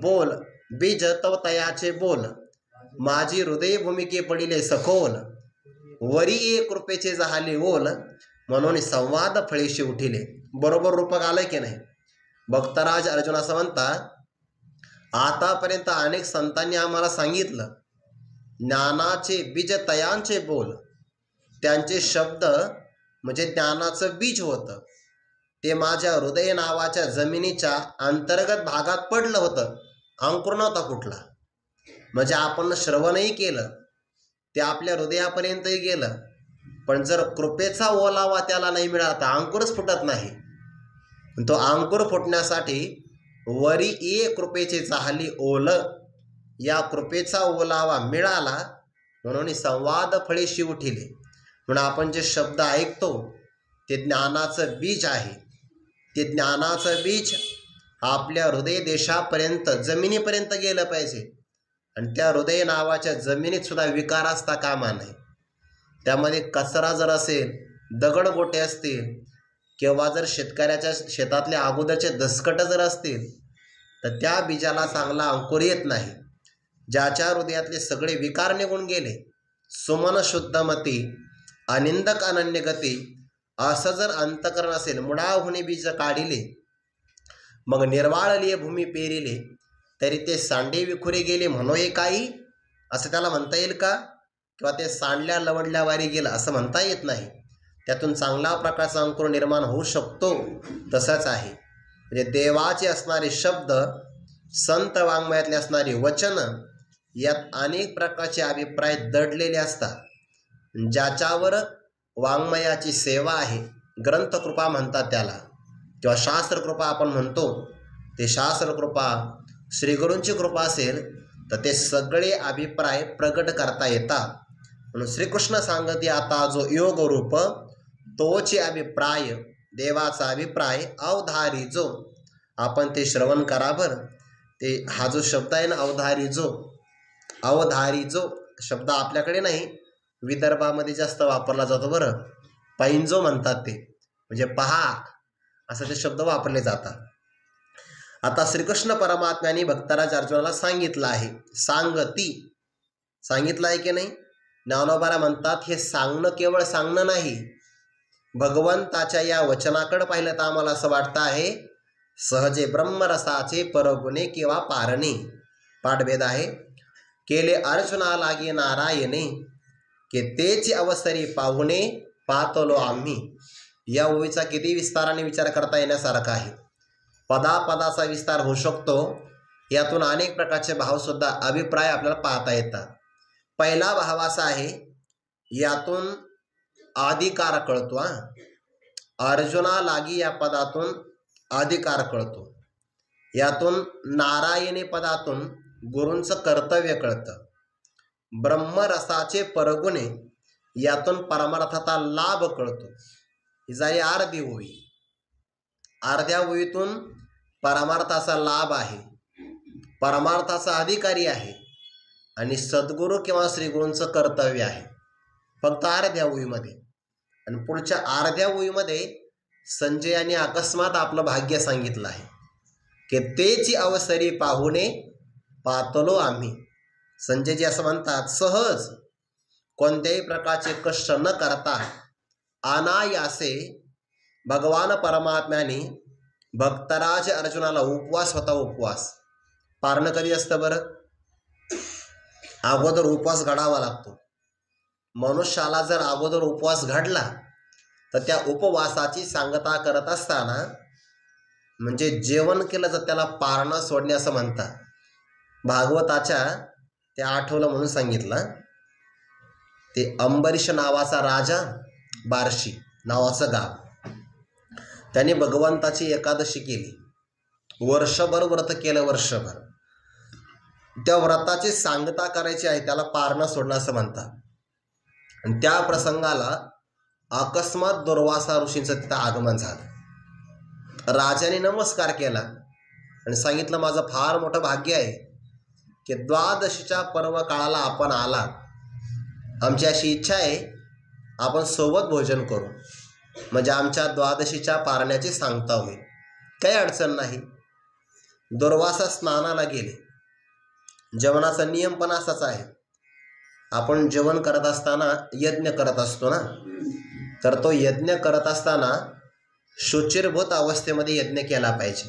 बोल बीज तव तयाचे बोल, माझी हृदय भूमिके पडिले सखोल, वरी एक कृपेचे जहाले ओल, म्हणून संवाद फळीशी उठिले. बरोबर रूपक आलं की नाही? भक्तराज अर्जुन असं म्हणतात, आतापर्यंत अनेक संतांनी आम्हाला सांगितलं ज्ञानाचे बीज तयांचे बोल, त्यांचे शब्द म्हणजे ज्ञानाचं बीज होतं, ते माझ्या हृदय नावाच्या जमिनीच्या अंतर्गत भागात पडलं होतं, अंकुर नव्हता कुठला. म्हणजे आपण श्रवणही केलं, ते आपल्या हृदयापर्यंतही गेलं, पण जर कृपेचा ओलावा त्याला नाही मिळाला तर अंकुरच फुटत नाही. तो अंकुर फुटण्यासाठी वरी ये कृपेचे चाहली ओल, या कृपेचा ओलावा मिळाला म्हणून संवाद फळीशी उठिले. म्हणून आपण जे शब्द ऐकतो ते ज्ञानाचं बीज आहे. ते ज्ञानाचं बीज आपल्या हृदय देशापर्यंत, जमिनीपर्यंत गेलं पाहिजे. आणि त्या हृदय नावाच्या जमिनीत सुद्धा विकार असता कामा नये. त्यामध्ये कचरा जर असेल, दगडगोटे असतील, किंवा जर शेतकऱ्याच्या शेतातले अगोदरचे दसकट जर असतील तर त्या बीजाला चांगला अंकुर येत नाही. ज्याच्या हृदयातले सगळे विकार निघून गेले, सुमन शुद्धमती अनिंदक अनन्य गती, असं जर अंतकरण असेल, मुळाहुनी बीज काढिले मग निर्वाळलिये भूमी पेरिले, तरी ते सांडे विखुरे गेले म्हणोये काही, असं त्याला म्हणता येईल का? किंवा ते सांडल्या लवडल्या वारी गेलं असं म्हणता येत नाही. त्यातून चांगला प्रकारचा अंकुर निर्माण होऊ शकतो. तसंच आहे म्हणजे देवाचे असणारे शब्द, संत वाङ्मयातले असणारी वचन, यात अनेक प्रकारचे अभिप्राय दडलेले असतात. ज्याच्यावर वाङ्मयाची सेवा आहे, ग्रंथकृपा म्हणतात त्याला, किंवा शास्त्रकृपा आपण म्हणतो, ते शास्त्रकृपा श्रीगुरूंची कृपा असेल तर ते सगळे अभिप्राय प्रगट करता येतात. म्हणून श्रीकृष्ण सांगते, आता जो योग रूप तोचे अभिप्राय, देवाचा अभिप्राय अवधारी जो, आपण ते श्रवण करा बरं. ते हा जो शब्द आहे ना अवधारी जो, अवधारी जो शब्द आपल्याकडे नाही, विदर्भामध्ये जास्त वापरला जातो बरं. पैंजो म्हणतात ते, म्हणजे पहा. असे ते शब्द वापरले जातात. आता श्रीकृष्ण परमात्म्याने भक्तराज अर्जुनाला सांगितलं आहे, सांगती सांगितलं आहे की नाही. ज्ञानोबाला म्हणतात हे सांगणं केवळ सांगणं नाही, भगवंताच्या या वचनाकडे पाहिलं तर आम्हाला असं वाटतं आहे, सहजे ब्रह्मरसाचे परगुणे किंवा पारणे. पाठभेद आहे. केले अर्जुना लागे नारायणे, के तेची अवसरी पाहुणे पातलो आम्ही. या ओळीचा किती विस्ताराने विचार करता येण्यासारखा आहे. पदापदाचा विस्तार होऊ शकतो. यातून अनेक प्रकारचे भावसुद्धा अभिप्राय आपल्याला पाहता येतात. पहिला भाव असा आहे, यातून अधिकार कळतो. अर्जुना लागी या पदातून अधिकार कळतो. यातून नारायणी पदातून गुरूंचं कर्तव्य कळतं. ब्रह्मरसाचे परगुणे यातून परमार्थाचा लाभ कळतो. ही झाली अर्धी ओळी. अर्ध्या ओळीतून परमार्थाचा लाभ आहे, परमार्थाचा अधिकारी आहे आणि सद्गुरू किंवा श्रीगुरूंचं कर्तव्य आहे, फक्त अर्ध्या ओळीमध्ये. आणि पुढच्या अर्ध्या ओळीमध्ये संजयाने अकस्मात आपलं भाग्य सांगितलं आहे, की तेची अवसरी पाहुणे पातलो आम्ही. संजयजी असं म्हणतात, सहज कोणत्याही प्रकारचे कष्ट न करता अनायासे भगवान परमात्म्याने भक्तराज अर्जुनाला उपवास होता. उपवास पारणं कधी असतं बरं? अगोदर उपवास घडावा लागतो. मनुष्याला जर अगोदर उपवास घडला तर त्या उपवासाची सांगता करत असताना, म्हणजे जेवण केलं तर त्याला पारणं सोडणे असं म्हणतात. भागवताच्या ते आठवलं म्हणून सांगितलं. ते अंबरीश नावाचा राजा, बार्शी नावाचं गाव, त्याने भगवंताची एकादशी केली. वर्षभर व्रत केलं. वर्षभर त्या व्रताची सांगता करायची आहे, त्याला पारणं सोडणं असं म्हणतात. आणि त्या प्रसंगाला अकस्मात दुर्वासा ऋषींचं तिथं आगमन झालं. राजाने नमस्कार केला आणि सांगितलं, माझं फार मोठं भाग्य आहे की द्वादशीच्या पर्व काळाला आपण आला. आमची अशी इच्छा आहे आपण सोबत भोजन करू, म्हणजे आमच्या द्वादशीच्या पारण्याची सांगता होईल. काही अडचण नाही. दुर्वासा स्नानाला गेले. जेवणाचा नियम पण असाच आहे. आपण जेवण करत असताना यज्ञ करत असतो ना, तर तो यज्ञ करत असताना शुचिर्भूत अवस्थेमध्ये यज्ञ केला पाहिजे.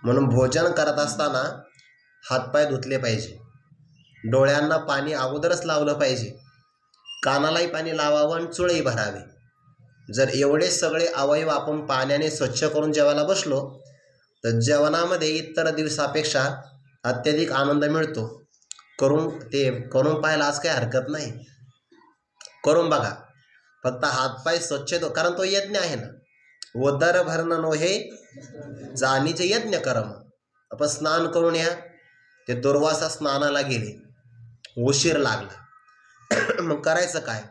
म्हणून भोजन करत असताना हातपाय धुतले पाहिजे, डोळ्यांना पाणी अगोदरच लावलं पाहिजे, कानालाही पाणी लावावं आणि चुळही भरावी. जर एवढे सगळे अवयव आपण पाण्याने स्वच्छ करून जेवायला बसलो तर जेवणामध्ये इतर दिवसापेक्षा अत्यधिक आनंद मिळतो. करून पाहायला आज काही हरकत नाही. करून बघा. फक्त हातपाय स्वच्छ कारण तो यज्ञ आहे ना. उदर भरण नोहे जाणीचे यज्ञ करम. आपण स्नान करून या. ते दुर्वासा स्नानाला गेले, उशीर लागला. मग करायचं काय?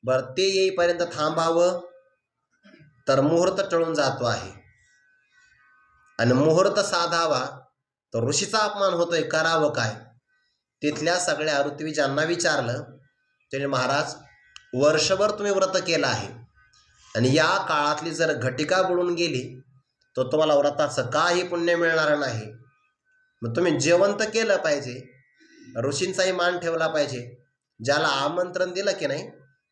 बरं, ते येईपर्यंत थांबावं तर मुहूर्त टळून जातो आहे, आणि मुहूर्त साधावा तर ऋषीचा अपमान होतोय, करावं काय? तिथल्या सगळ्या ऋत्विजांना विचारलं. त्याने, महाराज, वर्षभर तुम्ही व्रत केलं आहे आणि या काळातली जर घटिका बुडून गेली तर तुम्हाला व्रताचं काही पुण्य मिळणार नाही. मग तुम्ही जेवण तर केलं पाहिजे, ऋषींचाही मान ठेवला पाहिजे. ज्याला आमंत्रण दिलं की नाही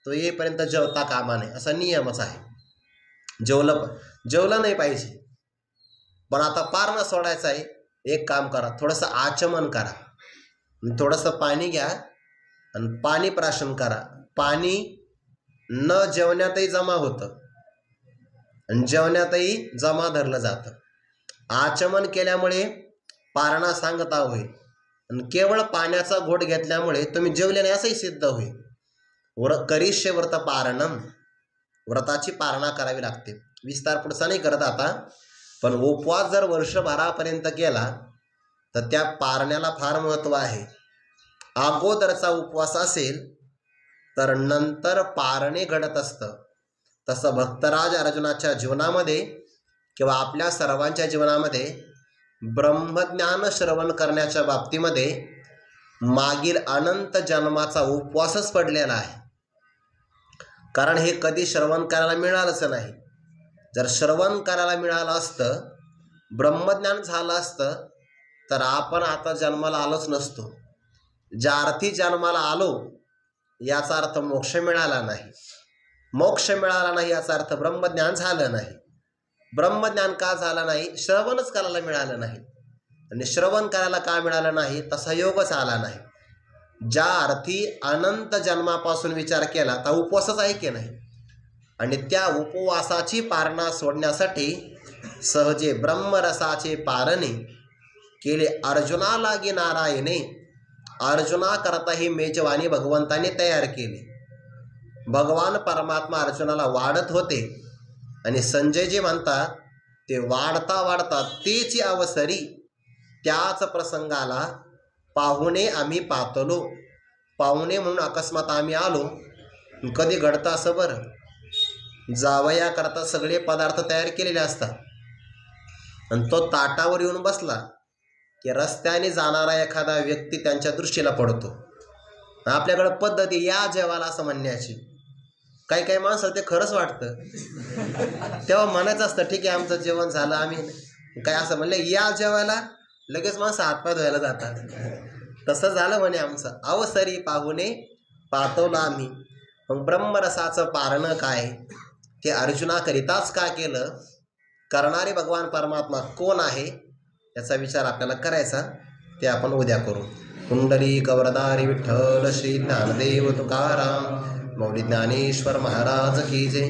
तो येईपर्यंत जेवता कामा नये, असा नियमच आहे. जेवलं नाही पाहिजे. पण आता पारणं सोडायचं आहे. एक काम करा, थोडंसं आचमन करा, थोडंसं पाणी घ्या आणि पाणी प्राशन करा. पाणी न जेवण्यातही जमा होतं आणि जेवण्यातही जमा धरलं जातं. आचमन केल्यामुळे पारणा सांगता होईल आणि केवळ पाण्याचा घोट घेतल्यामुळे तुम्ही जेवले नाही असंही सिद्ध होईल. करिष्ये व्रत पारणम, व्रताची पारणा करावी लागते. विस्तार पुढचा नाही करत आता, पण उपवास जर वर्षभरापर्यंत केला तर त्या पारण्याला फार महत्त्व आहे. अगोदरचा उपवास असेल तर नंतर पारणे घडत असतं. तसं भक्तराज अर्जुनाच्या जीवनामध्ये किंवा आपल्या सर्वांच्या जीवनामध्ये ब्रह्मज्ञान श्रवण करण्याच्या बाबतीमध्ये मागील अनंत जन्माचा उपवासच पडलेला आहे. कारण हे कधी श्रवण करायला मिळालंच नाही. जर श्रवण करायला मिळालं असतं, ब्रह्मज्ञान झालं असतं, तर आपण आता जन्माला आलोच नसतो. ज्या अर्थी जन्माला आलो याचा अर्थ मोक्ष मिळाला नाही. मोक्ष मिळाला नाही याचा अर्थ ब्रह्मज्ञान झालं नाही. ब्रह्मज्ञान का झालं नाही? श्रवणच करायला मिळालं नाही. आणि श्रवण करायला का मिळालं नाही? तसा योगच आला नाही. ज्या अर्थी अनंत जन्मापासून विचार केला तर उपवासच आहे की नाही. आणि त्या उपवासाची पारणा सोडण्यासाठी सहजे ब्रह्मरसाचे पारणे केले अर्जुना लागी नारायणे. अर्जुना करता ही मेजवानी भगवंताने तयार केली. भगवान परमात्मा अर्जुनाला वाढत होते आणि संजयजी म्हणतात ते वाढता वाढता तेची अवसरी त्याच प्रसंगाला पाहुणे आम्ही पातलो. पाहुणे म्हणून अकस्मात आम्ही आलो. कधी घडतं असं? बरं, जावया करता सगळे पदार्थ तयार केलेले असतात आणि तो ताटावर येऊन बसला की रस्त्याने जाणारा एखादा व्यक्ती त्यांच्या दृष्टीला पडतो. आपल्याकडं पद्धती या जेवायला असं म्हणण्याची. काही काही माणसं ते खरंच वाटतं. तेव्हा म्हणायचं असतं ठीक आहे आमचं जेवण झालं, आम्ही काय असं म्हणलं या जेवायला, लगेच माणसं हातपाय धुवायला जातात. तसं झालं म्हणे आमचं. अवसरी पाहुणे पातवलं आम्ही. मग ब्रह्मरसाचं पारणं काय ते अर्जुनाकरिताच का केलं? करणारे भगवान परमात्मा कोण आहे याचा विचार आपल्याला करायचा. ते आपण उद्या करू. पुंडलिक वरदारी विठ्ठल श्री ज्ञानदेव तुकाराम मौली ज्ञानेश्वर महाराज की जय.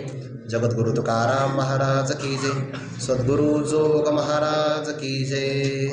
जगद्गुरु तुकाराम महाराज की जय. सद्गुरु जोग महाराज की जय.